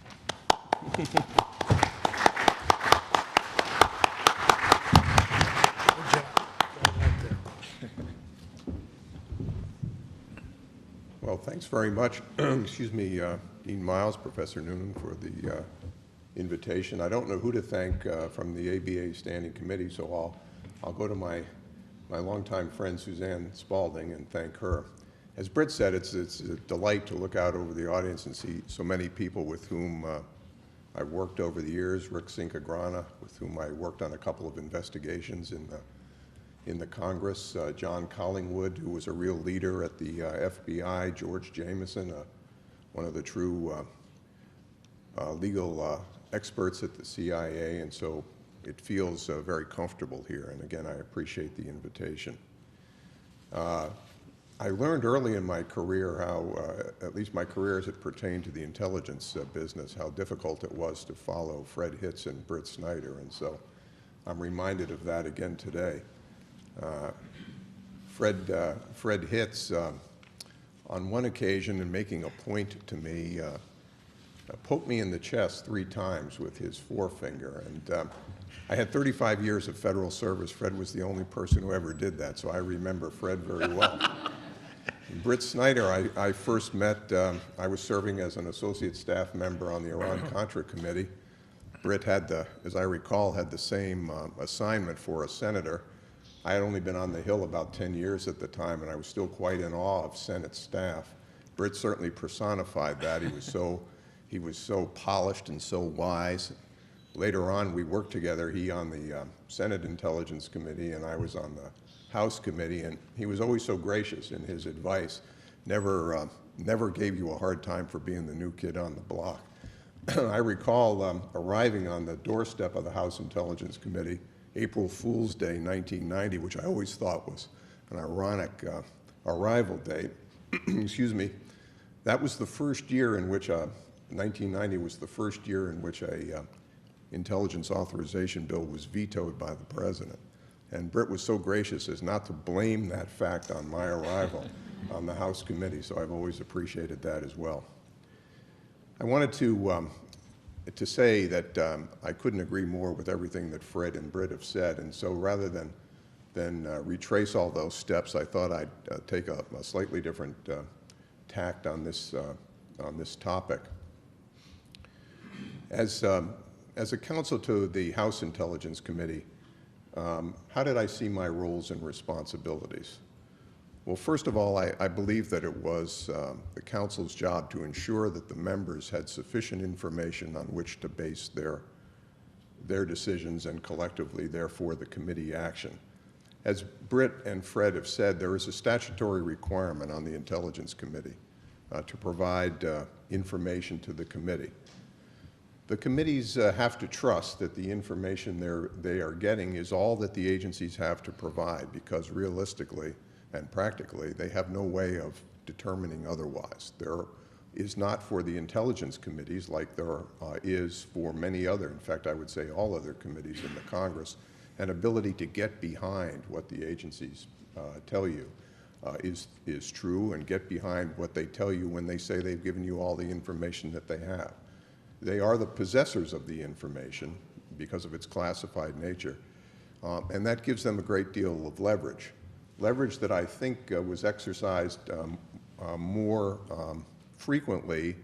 Well, thanks very much. Excuse me, Dean Miles, Professor Noone, for the invitation. I don't know who to thank from the ABA Standing Committee, so I'll go to my longtime friend Suzanne Spalding and thank her. As Britt said, it's a delight to look out over the audience and see so many people with whom I've worked over the years. Rick Cincagrana, with whom I worked on a couple of investigations in the Congress. John Collingwood, who was a real leader at the FBI. George Jameson, one of the true legal experts at the CIA. And so it feels very comfortable here. And again, I appreciate the invitation. I learned early in my career how, at least my career as it pertained to the intelligence business, how difficult it was to follow Fred Hitz and Britt Snyder, and so I'm reminded of that again today. Fred Hitz, on one occasion, in making a point to me, poked me in the chest 3 times with his forefinger, and I had 35 years of federal service. Fred was the only person who ever did that, so I remember Fred very well. Britt Snyder, I first met, I was serving as an associate staff member on the Iran-Contra Committee. Britt had as I recall, had the same assignment for a senator. I had only been on the Hill about 10 years at the time, and I was still quite in awe of Senate staff. Britt certainly personified that. He was so polished and so wise. Later on, we worked together, he on the Senate Intelligence Committee, and I was on the House Committee, and he was always so gracious in his advice, never gave you a hard time for being the new kid on the block. I recall arriving on the doorstep of the House Intelligence Committee, April Fool's Day, 1990, which I always thought was an ironic arrival date. Excuse me. That was the first year in which, 1990 was the first year in which a intelligence authorization bill was vetoed by the president. And Britt was so gracious as not to blame that fact on my arrival on the House Committee, so I've always appreciated that as well. I wanted to say that I couldn't agree more with everything that Fred and Britt have said, and so rather than retrace all those steps, I thought I'd take a slightly different tact on this topic. As a counsel to the House Intelligence Committee, how did I see my roles and responsibilities? Well, first of all, I believe that it was the council's job to ensure that the members had sufficient information on which to base their decisions and collectively, therefore, the committee action. As Britt and Fred have said, there is a statutory requirement on the Intelligence Committee to provide information to the committee. The committees have to trust that the information they are getting is all that the agencies have to provide, because realistically and practically, they have no way of determining otherwise. There is not for the intelligence committees, like there is for many other, in fact, I would say all other committees in the Congress, an ability to get behind what the agencies tell you is true, and get behind what they tell you when they say they've given you all the information that they have. They are the possessors of the information because of its classified nature, and that gives them a great deal of leverage. Leverage that I think was exercised more frequently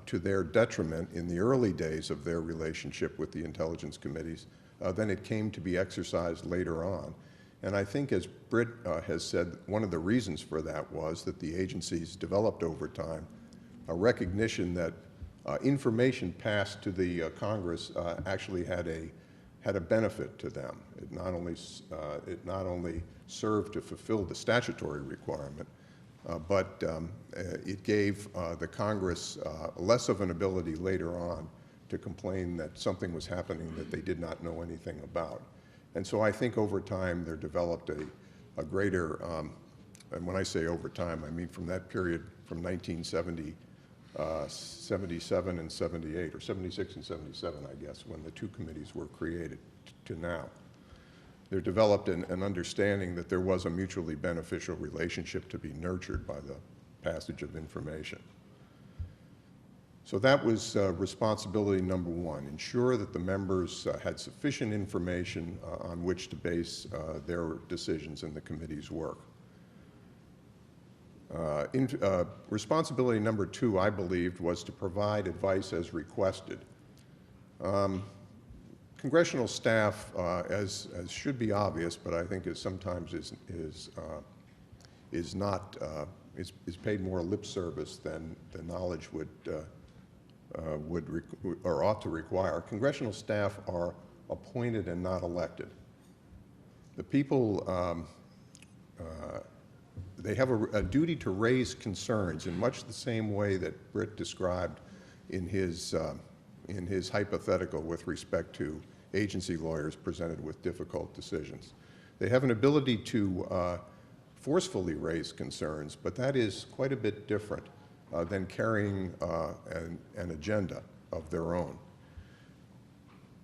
to their detriment in the early days of their relationship with the intelligence committees than it came to be exercised later on. And I think, as Britt has said, one of the reasons for that was that the agencies developed over time a recognition that information passed to the Congress actually had had a benefit to them. It not only served to fulfill the statutory requirement, but it gave the Congress less of an ability later on to complain that something was happening that they did not know anything about. And so I think over time there developed a greater, and when I say over time, I mean from that period from 1970, 77 and 78, or 76 and 77, I guess, when the two committees were created, to now. There developed an understanding that there was a mutually beneficial relationship to be nurtured by the passage of information. So that was responsibility number one, ensure that the members had sufficient information on which to base their decisions in the committee's work. Responsibility number two, I believed, was to provide advice as requested. Congressional staff, as should be obvious, but I think is sometimes is paid more lip service than the knowledge would or ought to require. Congressional staff are appointed and not elected. The people, they have a duty to raise concerns in much the same way that Britt described in his hypothetical with respect to agency lawyers presented with difficult decisions. They have an ability to forcefully raise concerns, but that is quite a bit different than carrying an agenda of their own.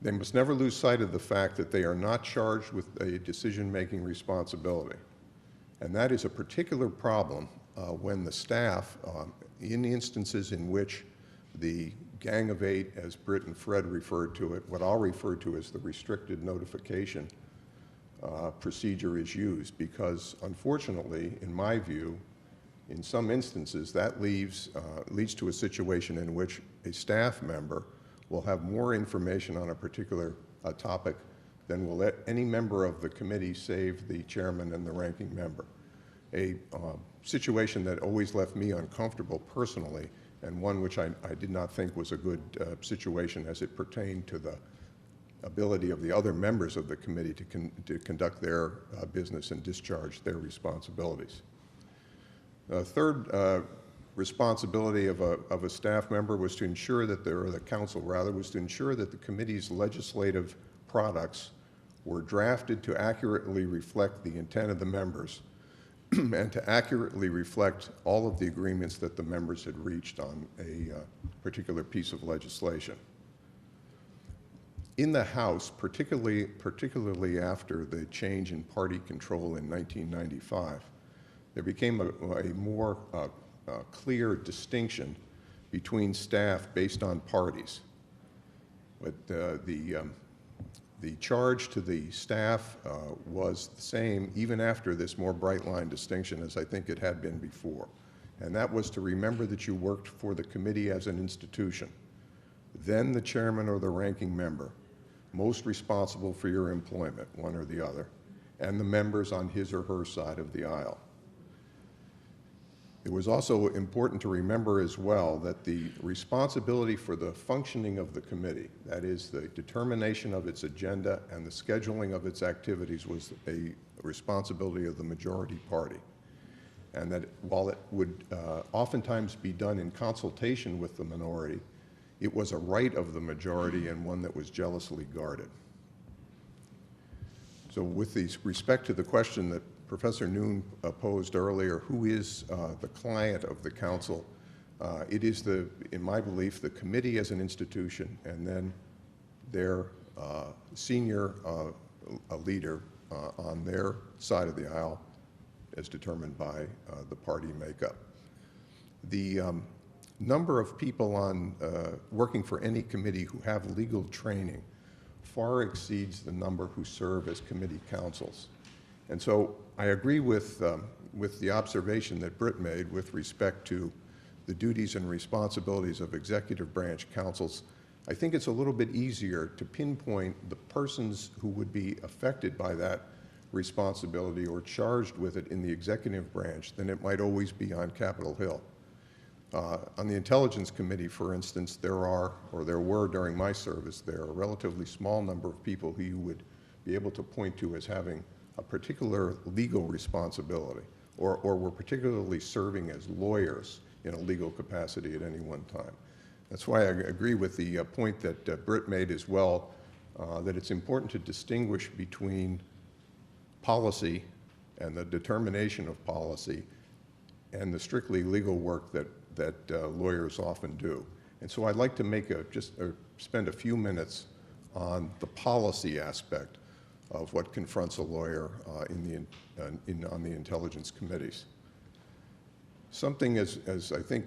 They must never lose sight of the fact that they are not charged with a decision-making responsibility. And that is a particular problem when the staff, in instances in which the Gang of Eight, as Britt and Fred referred to it, what I'll refer to as the restricted notification procedure is used, because unfortunately, in my view, in some instances, that leads to a situation in which a staff member will have more information on a particular topic than will let any member of the committee save the chairman and the ranking member. A situation that always left me uncomfortable personally, and one which I did not think was a good situation as it pertained to the ability of the other members of the committee to conduct their business and discharge their responsibilities. Third responsibility of a staff member was to ensure that the council rather, was to ensure that the committee's legislative products were drafted to accurately reflect the intent of the members and to accurately reflect all of the agreements that the members had reached on a particular piece of legislation. In the House, particularly after the change in party control in 1995, there became a more clear distinction between staff based on parties. But the charge to the staff was the same even after this more bright line distinction as I think it had been before. And that was to remember that you worked for the committee as an institution, then the chairman or the ranking member, most responsible for your employment, one or the other, and the members on his or her side of the aisle. It was also important to remember as well that the responsibility for the functioning of the committee, that is the determination of its agenda and the scheduling of its activities, was a responsibility of the majority party. And that while it would oftentimes be done in consultation with the minority, it was a right of the majority and one that was jealously guarded. So with respect to the question that Professor Noone posed earlier, who is the client of the council? It is, in my belief, the committee as an institution, and then their senior leader on their side of the aisle, as determined by the party makeup. The number of people on working for any committee who have legal training far exceeds the number who serve as committee counsels. And so I agree with the observation that Britt made with respect to the duties and responsibilities of executive branch counsels. I think it's a little bit easier to pinpoint the persons who would be affected by that responsibility or charged with it in the executive branch than it might always be on Capitol Hill. On the Intelligence Committee, for instance, there were during my service, there are a relatively small number of people who you would be able to point to as having a particular legal responsibility, or were particularly serving as lawyers in a legal capacity at any one time. That's why I agree with the point that Britt made as well, that it's important to distinguish between policy and the determination of policy and the strictly legal work that lawyers often do. And so I'd like to make spend a few minutes on the policy aspect of what confronts a lawyer on the intelligence committees. Something as I think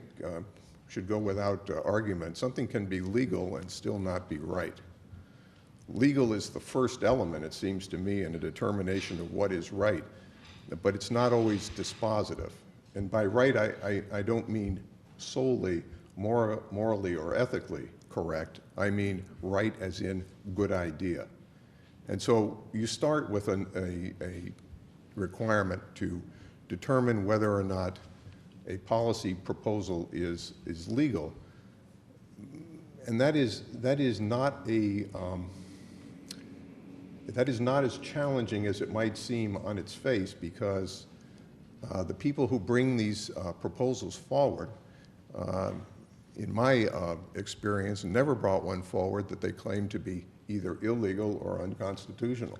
should go without argument, something can be legal and still not be right. Legal is the first element, it seems to me, in a determination of what is right, but it's not always dispositive. And by right, I don't mean solely morally or ethically correct. I mean right as in good idea. And so you start with a requirement to determine whether or not a policy proposal is legal, and that is not as challenging as it might seem on its face, because the people who bring these proposals forward, in my experience, never brought one forward that they claimed to be either illegal or unconstitutional.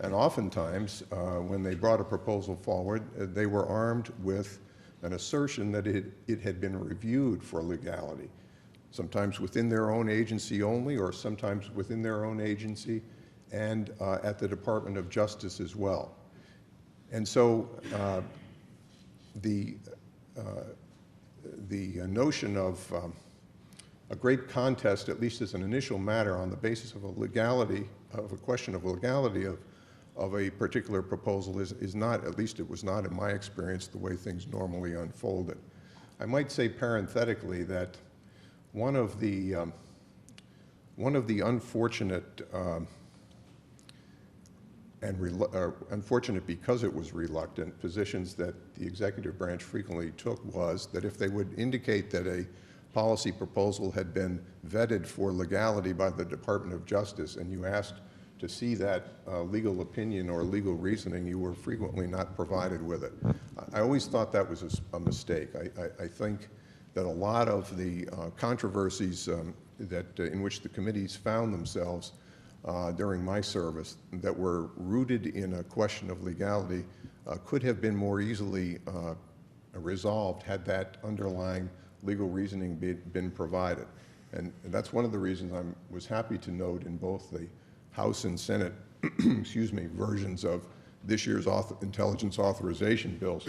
And oftentimes, when they brought a proposal forward, they were armed with an assertion that it had been reviewed for legality, sometimes within their own agency only, or sometimes within their own agency and at the Department of Justice as well. And so the notion of a great contest, at least as an initial matter, on the basis of a question of legality of a particular proposal is not, at least it was not in my experience, the way things normally unfolded. I might say parenthetically that one of the unfortunate unfortunate because it was reluctant positions that the executive branch frequently took was that if they would indicate that a policy proposal had been vetted for legality by the Department of Justice and you asked to see that legal opinion or legal reasoning, you were frequently not provided with it. I always thought that was a mistake. I think that a lot of the controversies in which the committees found themselves during my service that were rooted in a question of legality could have been more easily resolved had that underlying legal reasoning been provided. And that's one of the reasons I was happy to note in both the House and Senate excuse me, versions of this year's intelligence authorization bills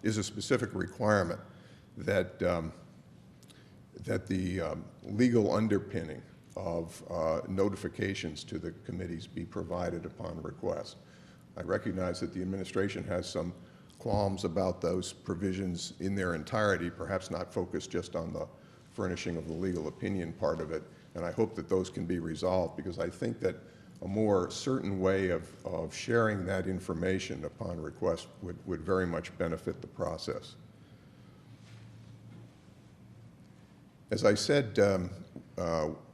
is a specific requirement that, that the legal underpinning of notifications to the committees be provided upon request. I recognize that the administration has some qualms about those provisions in their entirety, perhaps not focused just on the furnishing of the legal opinion part of it, and I hope that those can be resolved, because I think that a more certain way of sharing that information upon request would very much benefit the process. As I said,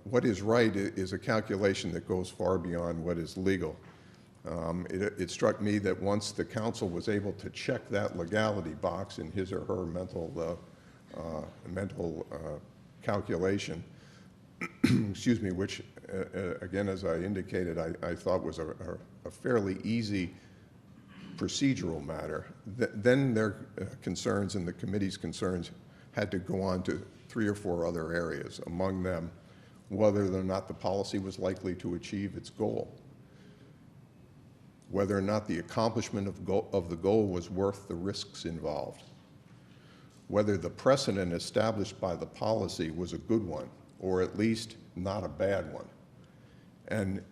what is right is a calculation that goes far beyond what is legal. It struck me that once the council was able to check that legality box in his or her mental calculation, excuse me, which again, as I indicated, I thought was a fairly easy procedural matter, then their concerns and the committee's concerns had to go on to 3 or 4 other areas, among them whether or not the policy was likely to achieve its goal, whether or not the accomplishment of the goal was worth the risks involved, whether the precedent established by the policy was a good one, or at least not a bad one, and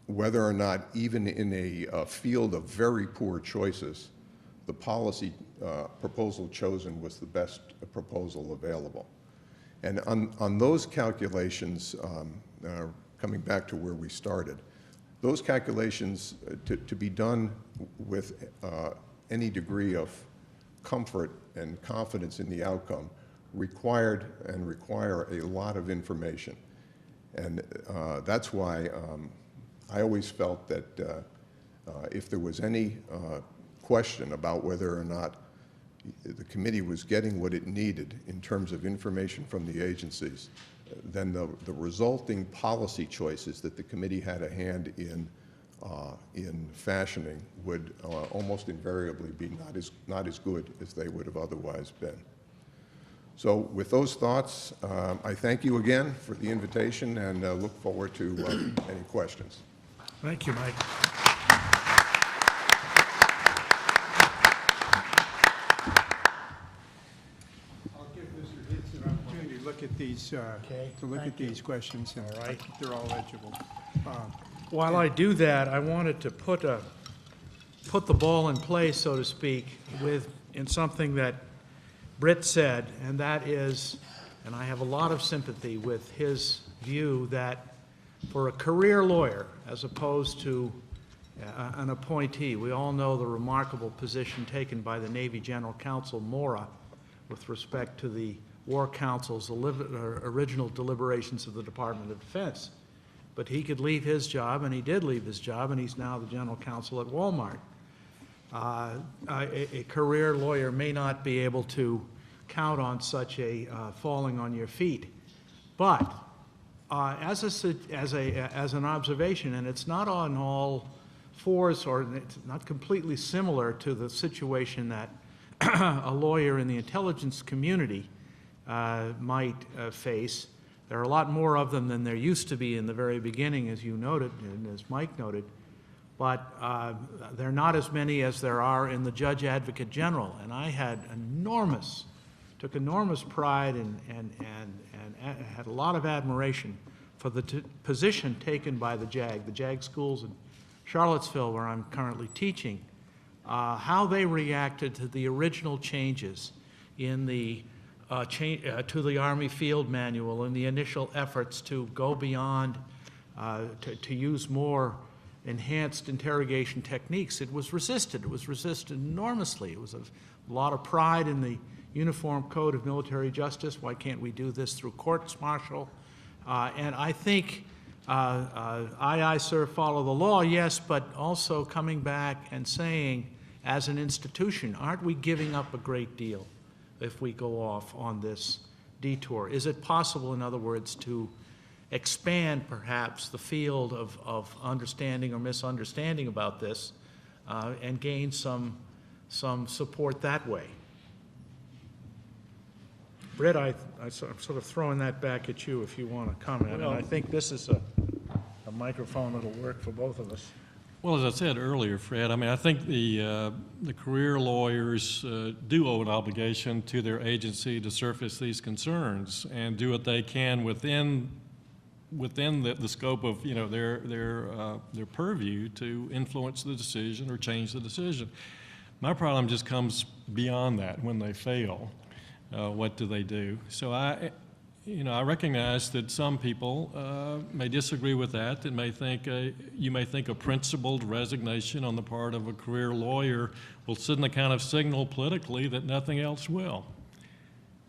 whether or not even in a field of very poor choices, the policy proposal chosen was the best proposal available. And on those calculations, coming back to where we started, those calculations to be done with any degree of comfort and confidence in the outcome require a lot of information. And that's why I always felt that if there was any question about whether or not the committee was getting what it needed in terms of information from the agencies, then the resulting policy choices that the committee had a hand in fashioning would almost invariably be not as good as they would have otherwise been. So with those thoughts, I thank you again for the invitation and look forward to any questions. Thank you, Mike. I'll give Mr. Hitz an opportunity to look at these, these questions, and I think they're all legible. While I do that, I wanted to put the ball in play, so to speak, in something that Britt said, and that is, and I have a lot of sympathy with his view that for a career lawyer, as opposed to an appointee, we all know the remarkable position taken by the Navy General Counsel Mora with respect to the War Council's original deliberations of the Department of Defense. But he could leave his job, and he did leave his job, and he's now the General Counsel at Walmart. A career lawyer may not be able to count on such a falling on your feet, but as an observation, and it's not on all fours, or it's not completely similar to the situation that a lawyer in the intelligence community might face. There are a lot more of them than there used to be in the very beginning, as you noted, and as Mike noted. But there are not as many as there are in the Judge Advocate General. And I took enormous pride and had a lot of admiration for the position taken by the JAG schools in Charlottesville, where I'm currently teaching, how they reacted to the original changes in the to the Army Field Manual and the initial efforts to go beyond, to use more enhanced interrogation techniques. It was resisted. It was resisted enormously. It was a lot of pride in the Uniform Code of Military Justice. Why can't we do this through courts-martial? And I think I, sir, follow the law, yes, but also coming back and saying, as an institution, aren't we giving up a great deal if we go off on this detour? Is it possible, in other words, to expand perhaps the field of understanding or misunderstanding about this and gain some support that way? Britt, I'm sort of throwing that back at you if you want to comment. And I think this is a microphone that'll work for both of us. Well, as I said earlier, Fred, I mean, I think the career lawyers do owe an obligation to their agency to surface these concerns and do what they can within the scope of their purview to influence the decision or change the decision. My problem just comes beyond that. When they fail, what do they do? So I recognize that some people may disagree with that. That you may think a principled resignation on the part of a career lawyer will send the kind of signal politically that nothing else will.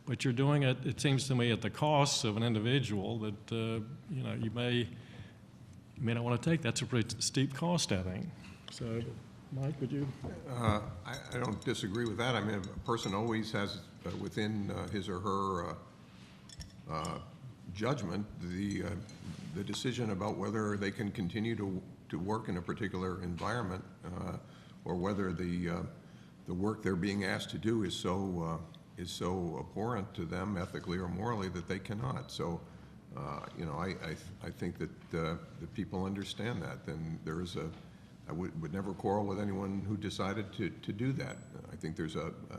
But you're doing it, it seems to me, at the cost of an individual that you may not want to take. That's a pretty steep cost, I think. So, Mike, would you? I don't disagree with that. I mean, a person always has within his or her judgment the decision about whether they can continue to work in a particular environment or whether the work they're being asked to do is so abhorrent to them ethically or morally that they cannot. So, I think that the people understand that. And I would never quarrel with anyone who decided to do that. I think there's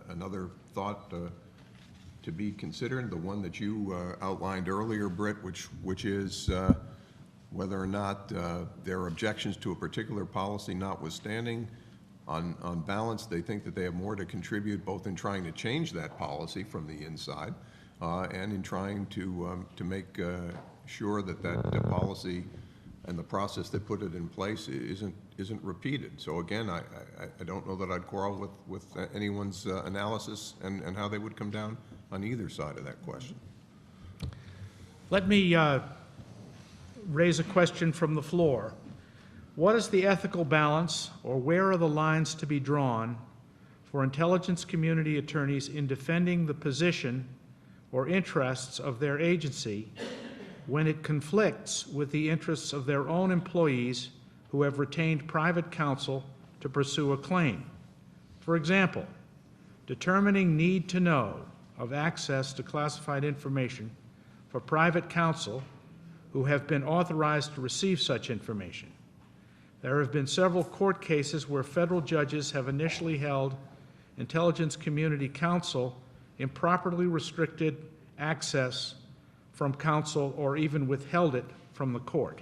another thought to be considered, the one that you outlined earlier, Britt, which is whether or not their objections to a particular policy notwithstanding, on balance, they think that they have more to contribute both in trying to change that policy from the inside and in trying to make sure that policy and the process that put it in place isn't repeated. So again, I don't know that I'd quarrel with anyone's analysis and how they would come down on either side of that question. Let me raise a question from the floor. What is the ethical balance, or where are the lines to be drawn for intelligence community attorneys in defending the position or interests of their agency when it conflicts with the interests of their own employees who have retained private counsel to pursue a claim? For example, determining need to know of access to classified information for private counsel who have been authorized to receive such information. There have been several court cases where federal judges have initially held intelligence community counsel improperly restricted access from counsel or even withheld it from the court.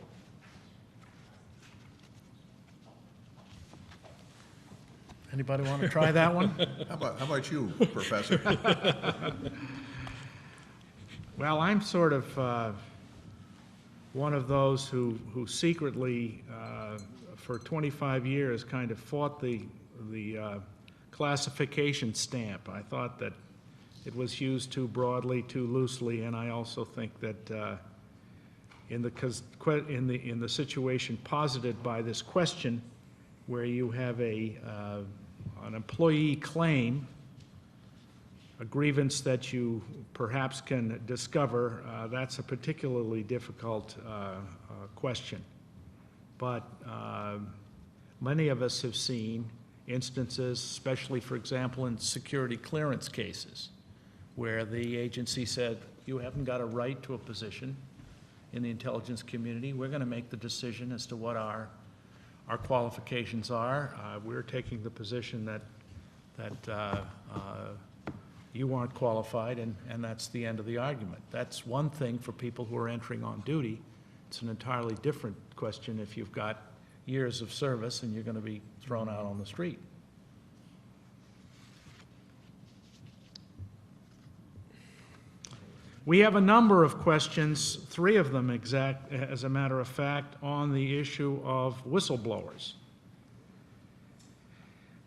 Anybody want to try that one? How about you, Professor? Well, I'm sort of one of those who secretly, for 25 years, kind of fought the classification stamp. I thought that it was used too broadly, too loosely, and I also think that in the situation posited by this question, where you have an employee claim, a grievance that you perhaps can discover, that's a particularly difficult question. But many of us have seen instances, especially, for example, in security clearance cases, where the agency said, you haven't got a right to a position in the intelligence community. We're going to make the decision as to what our qualifications are. We're taking the position that you aren't qualified, and that's the end of the argument. That's one thing for people who are entering on duty. It's an entirely different question if you've got years of service and you're going to be thrown out on the street. We have a number of questions, 3 of them as a matter of fact, on the issue of whistleblowers.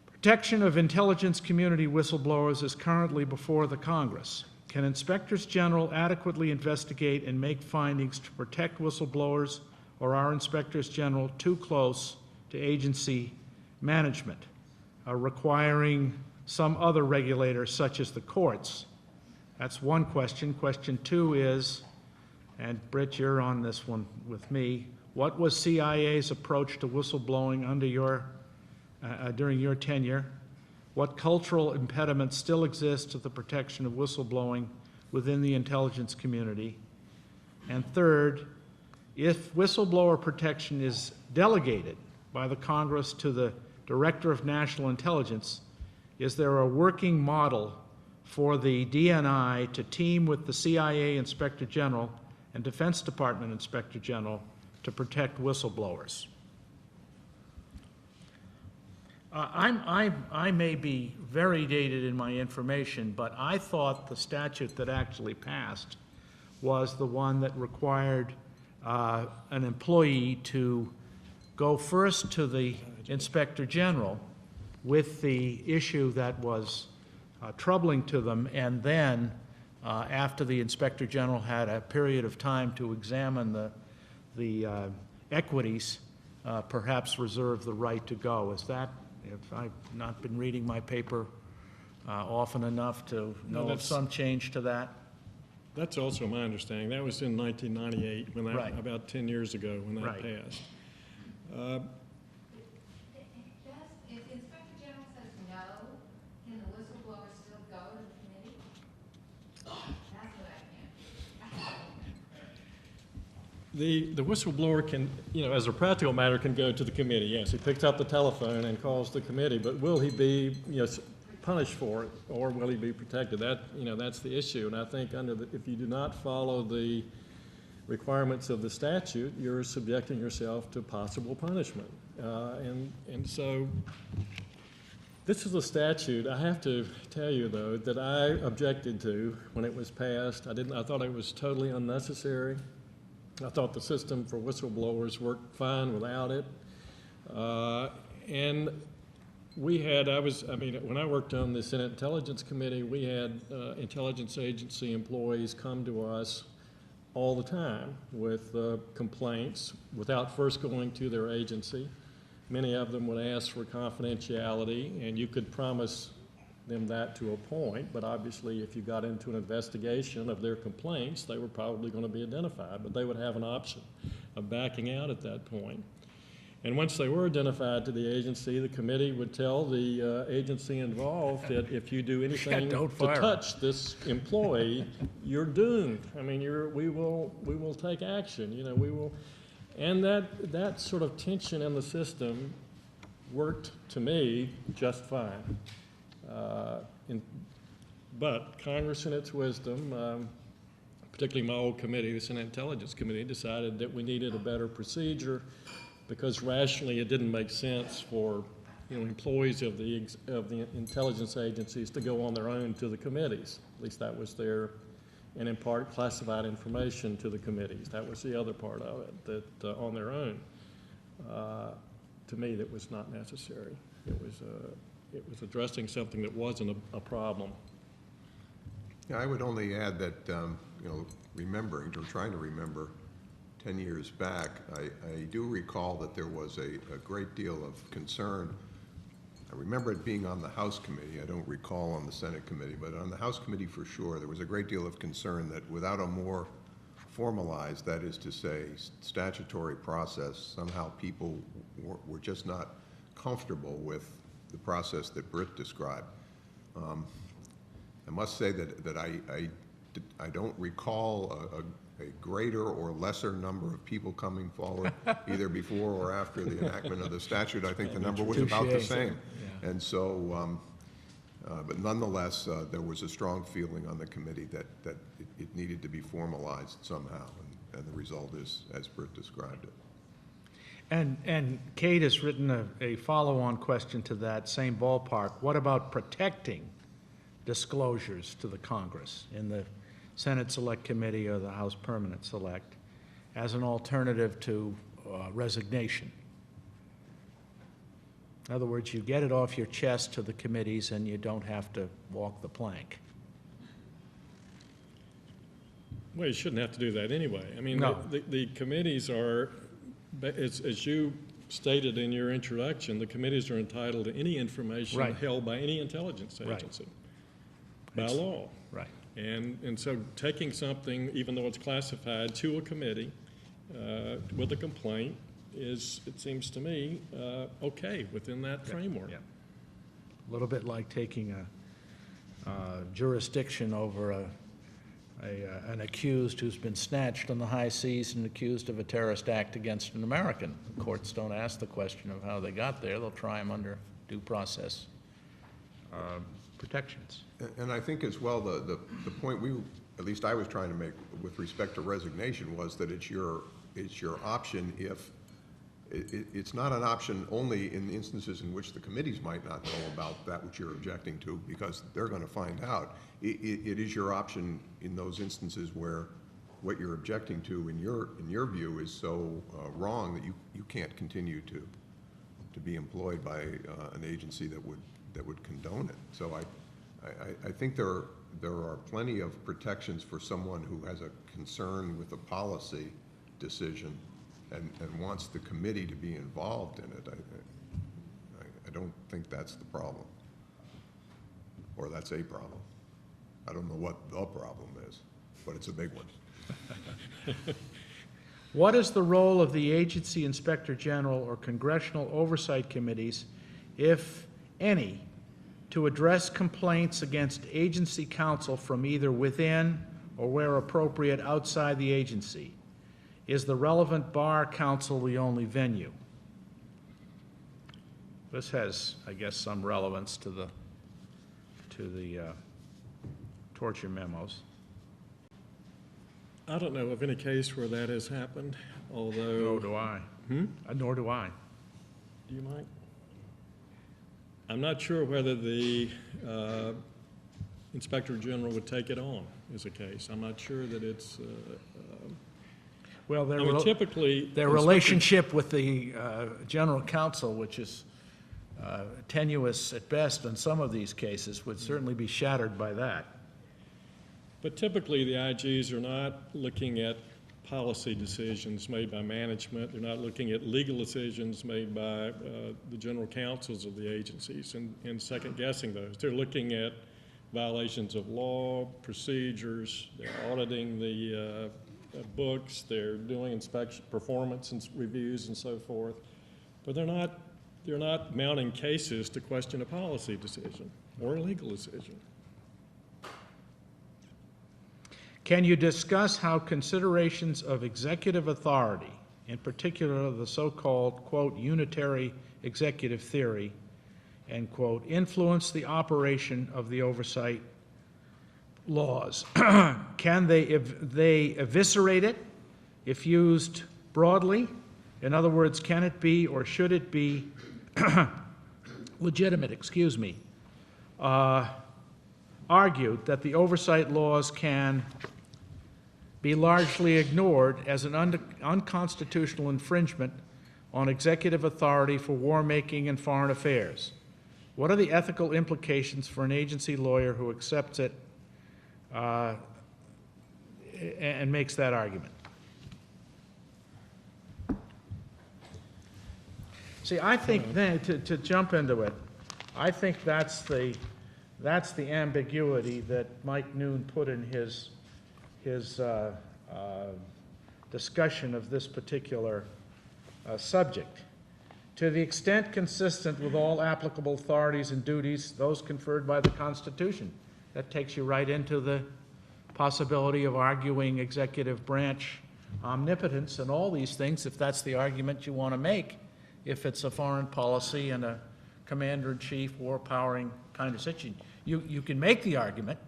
Protection of intelligence community whistleblowers is currently before the Congress. Can inspectors general adequately investigate and make findings to protect whistleblowers, or are inspectors general too close to agency management, requiring some other regulator such as the courts? That's one question. Question 2 is, and Britt, you're on this one with me, what was CIA's approach to whistleblowing under during your tenure? What cultural impediments still exist to the protection of whistleblowing within the intelligence community? And third, if whistleblower protection is delegated by the Congress to the Director of National Intelligence, is there a working model for the DNI to team with the CIA Inspector General and Defense Department Inspector General to protect whistleblowers? I may be very dated in my information, but I thought the statute that actually passed was the one that required an employee to go first to the Inspector General with the issue that was troubling to them, and then after the Inspector General had a period of time to examine the equities, perhaps reserve the right to go. Is that, if I've not been reading my paper often enough to know of some change to that? That's also my understanding. That was in 1998, when that, Right. about 10 years ago, when that Right. passed. If the Inspector General says no, can the whistleblower still go to the committee? That's what I can't. The whistleblower can, as a practical matter, can go to the committee. Yes, he picks up the telephone and calls the committee, but will he be, punished for it, or will he be protected? That's the issue. And I think if you do not follow the requirements of the statute, you're subjecting yourself to possible punishment. And so this is a statute, I have to tell you, though, that I objected to when it was passed. I thought it was totally unnecessary. I thought the system for whistleblowers worked fine without it. And we had, when I worked on the Senate Intelligence Committee, we had intelligence agency employees come to us all the time with complaints without first going to their agency. Many of them would ask for confidentiality, and you could promise them that to a point, but obviously if you got into an investigation of their complaints, they were probably going to be identified, but they would have an option of backing out at that point. And once they were identified to the agency, the committee would tell the agency involved that if you do anything to touch this employee, you're doomed. I mean, we will take action. You know, we will, and that sort of tension in the system worked to me just fine. But Congress, in its wisdom, particularly my old committee, the Senate Intelligence Committee, decided that we needed a better procedure, because rationally it didn't make sense for employees of the intelligence agencies to go on their own to the committees. At least that was their, and in part classified information to the committees. That was the other part of it, that on their own. To me, that was not necessary. It was addressing something that wasn't a problem. Yeah, I would only add that, remembering, or trying to remember, 10 years back, I do recall that there was a great deal of concern. I remember it being on the House committee. I don't recall on the Senate committee, but on the House committee for sure, there was a great deal of concern that without a more formalized, that is to say, statutory process, somehow people were just not comfortable with the process that Britt described. I must say that I don't recall a greater or lesser number of people coming forward either before or after the enactment of the statute. I think the number was about the same. Yeah. And so, but nonetheless, there was a strong feeling on the committee that it needed to be formalized somehow, and the result is as Britt described it. And Kate has written a follow-on question to that same ballpark. What about protecting disclosures to the Congress in the Senate Select Committee or the House Permanent Select as an alternative to resignation? In other words, you get it off your chest to the committees and you don't have to walk the plank. Well, you shouldn't have to do that anyway. I mean, no. the committees are, as you stated in your introduction, the committees are entitled to any information held by any intelligence agency by law. Right. And so taking something, even though it's classified, to a committee with a complaint is, it seems to me, okay within that framework. Yeah. A little bit like taking a jurisdiction over an accused who's been snatched on the high seas and accused of a terrorist act against an American. The courts don't ask the question of how they got there. They'll try them under due process protections. And I think as well, the point at least I was trying to make with respect to resignation was that it's your option if, it's not an option only in instances in which the committees might not know about that which you're objecting to, because they're going to find out. It is your option in those instances where what you're objecting to, in your view, is so wrong that you can't continue to be employed by an agency that would condone it. So I think there are plenty of protections for someone who has a concern with a policy decision and wants the committee to be involved in it. I don't think that's the problem, or that's a problem. I don't know what the problem is, but it's a big one. What is the role of the agency inspector general or congressional oversight committees, if any, to address complaints against agency counsel from either within or, where appropriate, outside the agency? Is the relevant bar council the only venue? This has, I guess, some relevance to the torture memos. I don't know of any case where that has happened, although... Nor do I. Nor do I. Do you, Mike? I'm not sure whether the Inspector General would take it on as a case. I'm not sure that it's... Well, I mean, typically. their inspector- relationship with the general counsel, which is tenuous at best in some of these cases, would certainly be shattered by that. But typically, the IGs are not looking at policy decisions made by management. They're not looking at legal decisions made by the general counsels of the agencies and second-guessing those. They're looking at violations of law, procedures, they're auditing the books, they're doing inspection, performance and reviews and so forth. But they're not mounting cases to question a policy decision or a legal decision. Can you discuss how considerations of executive authority, in particular the so-called, quote, unitary executive theory, end quote, influence the operation of the oversight laws? Can they eviscerate it if used broadly? In other words, can it be or should it be legitimate, argued that the oversight laws can be largely ignored as an unconstitutional infringement on executive authority for war-making and foreign affairs? What are the ethical implications for an agency lawyer who accepts it and makes that argument? See, I think then, to jump into it, I think that's the ambiguity that Mike Noone put in his discussion of this particular subject. To the extent consistent with all applicable authorities and duties, those conferred by the Constitution. That takes you right into the possibility of arguing executive branch omnipotence and all these things, if that's the argument you want to make, if it's a foreign policy and a commander-in-chief, war-powering kind of situation. You can make the argument,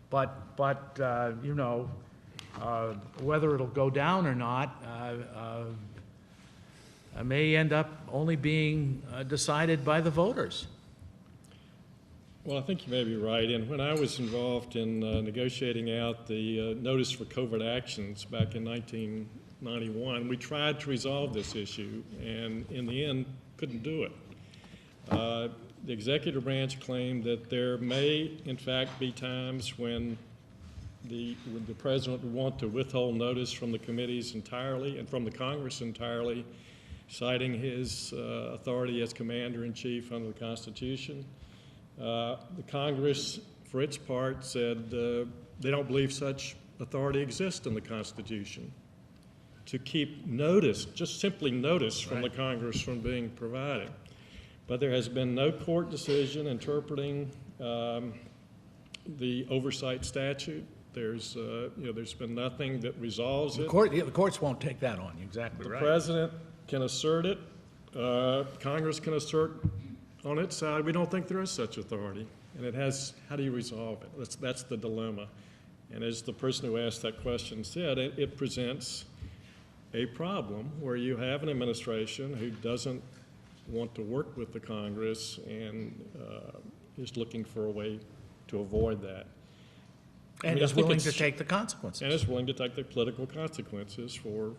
but you know, whether it'll go down or not may end up only being decided by the voters. Well, I think you may be right. And when I was involved in negotiating out the notice for covert actions back in 1991, we tried to resolve this issue, and in the end, couldn't do it. The executive branch claimed that there may, in fact, be times when the president would want to withhold notice from the committees entirely and from the Congress entirely, citing his authority as commander-in-chief under the Constitution. The Congress, for its part, said they don't believe such authority exists in the Constitution to keep notice, just simply notice from the Congress from being provided. But there has been no court decision interpreting the oversight statute. There's been nothing that resolves it. The courts won't take that on you, exactly right. The president can assert it. Congress can assert on its side. We don't think there is such authority. And it has, how do you resolve it? That's the dilemma. And as the person who asked that question said, it presents a problem where you have an administration who doesn't want to work with the Congress and is looking for a way to avoid that. And is willing to take the consequences. And is willing to take the political consequences for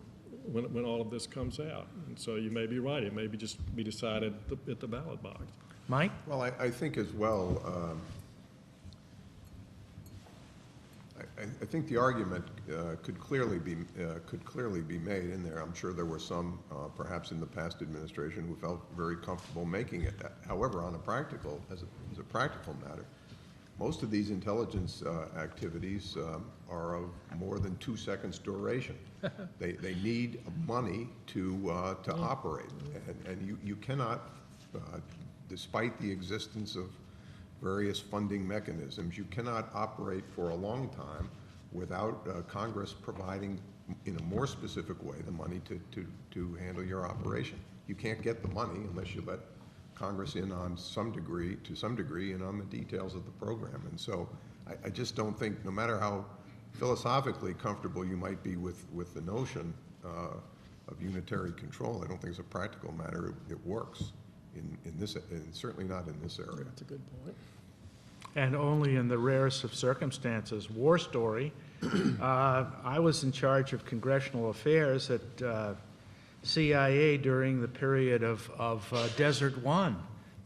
when all of this comes out. And so you may be right. It may just be decided at the ballot box. Mike? Well, I think as well, I think the argument could clearly be made in there. I'm sure there were some, perhaps in the past administration, who felt very comfortable making it. However, as a practical matter, most of these intelligence activities are of more than 2 seconds duration. They need money to operate, and you cannot, despite the existence of various funding mechanisms, you cannot operate for a long time without Congress providing, in a more specific way, the money to handle your operation. You can't get the money unless you let Congress in on some degree, and on the details of the program. And so I just don't think, no matter how philosophically comfortable you might be with the notion of unitary control, I don't think as a practical matter it works in this, and certainly not in this area. That's a good point. And only in the rarest of circumstances. War Story I was in charge of congressional affairs at CIA during the period of Desert One,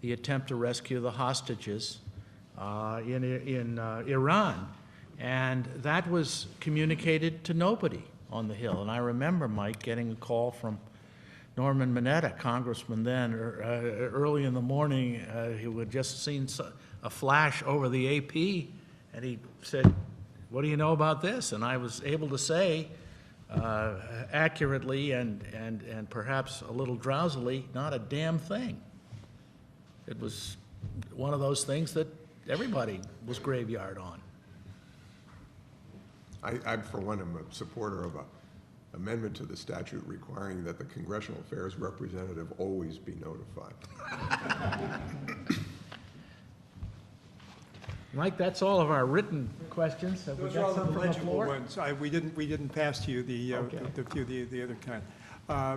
the attempt to rescue the hostages in Iran. And that was communicated to nobody on the Hill. And I remember, Mike, getting a call from Norman Mineta, congressman then, early in the morning. He had just seen a flash over the AP, and he said, "What do you know about this?" And I was able to say, accurately and perhaps a little drowsily, not a damn thing. It was one of those things that everybody was graveyard on. I, for one, am a supporter of an amendment to the statute requiring that the Congressional Affairs representative always be notified. Mike, that's all of our written questions. Have we Those are all got some the from the legible floor? ones. We didn't pass to you the other kind.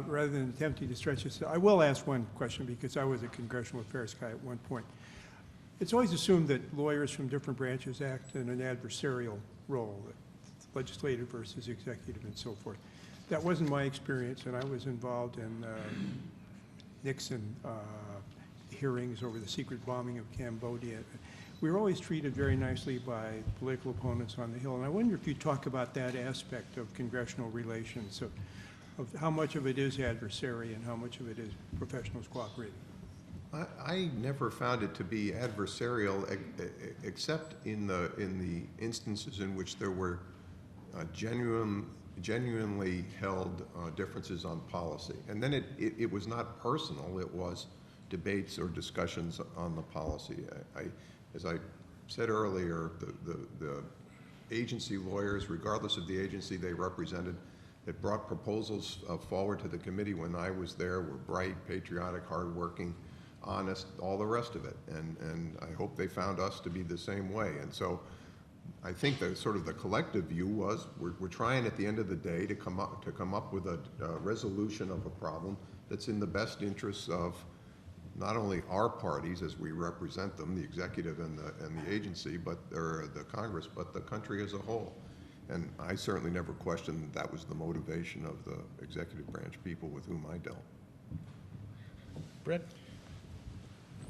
Rather than attempting to stretch this, I will ask one question because I was a congressional affairs guy at one point. It's always assumed that lawyers from different branches act in an adversarial role, legislative versus executive and so forth. That wasn't my experience, and I was involved in Nixon hearings over the secret bombing of Cambodia. We were always treated very nicely by political opponents on the Hill, and I wonder if you talk about that aspect of congressional relations, of how much of it is adversary and how much of it is professionals cooperating. I never found it to be adversarial, except in the instances in which there were genuinely held differences on policy. And then it was not personal, it was debates or discussions on the policy. As I said earlier, the agency lawyers, regardless of the agency they represented, that brought proposals forward to the committee when I was there were bright, patriotic, hardworking, honest, all the rest of it. And I hope they found us to be the same way. And so I think that sort of the collective view was we're trying at the end of the day to come up with a resolution of a problem that's in the best interests of not only our parties as we represent them, the executive and the agency, or the Congress, but the country as a whole. And I certainly never questioned that was the motivation of the executive branch people with whom I dealt. Brett?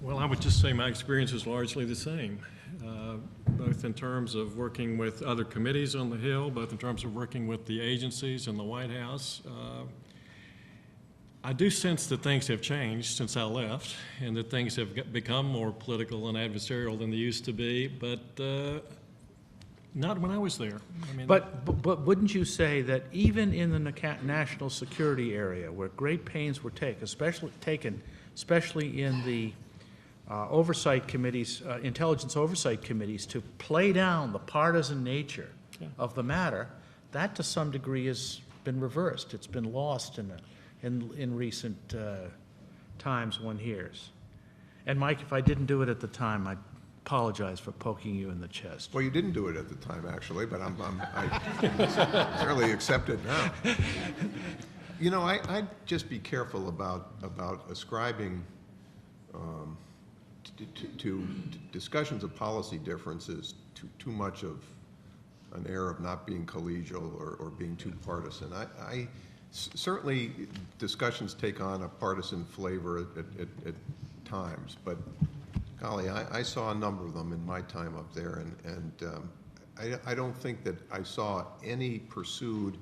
Well, I would just say my experience is largely the same, both in terms of working with other committees on the Hill, both in terms of working with the agencies and the White House. I do sense that things have changed since I left and that things have become more political and adversarial than they used to be, but not when I was there. I mean, But wouldn't you say that even in the national security area, where great pains were taken, especially in the oversight committees, intelligence oversight committees, to play down the partisan nature of the matter, that to some degree has been reversed. It's been lost in recent times, one hears. And Mike, if I didn't do it at the time, I apologize for poking you in the chest. Well, you didn't do it at the time, actually, but I certainly accept it now. You know, I'd just be careful about ascribing to discussions of policy differences too much of an air of not being collegial or being too partisan. Certainly discussions take on a partisan flavor at times, but golly, I saw a number of them in my time up there, and I don't think that I saw any pursued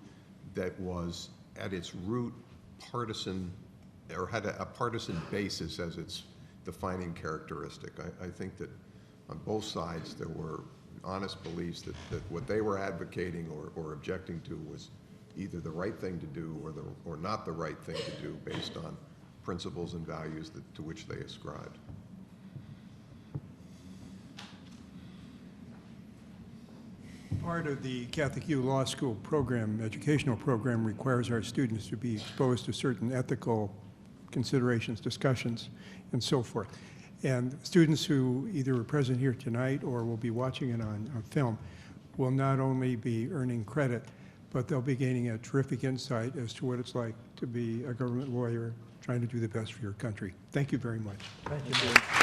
that was at its root partisan or had a partisan basis as its defining characteristic. I think that on both sides there were honest beliefs that what they were advocating or objecting to was either the right thing to do or not the right thing to do based on principles and values to which they ascribed. Part of the Catholic U Law School program, educational program, requires our students to be exposed to certain ethical considerations, discussions, and so forth. And students who either are present here tonight or will be watching it on film will not only be earning credit, but they'll be gaining a terrific insight as to what it's like to be a government lawyer trying to do the best for your country. Thank you very much. Thank you.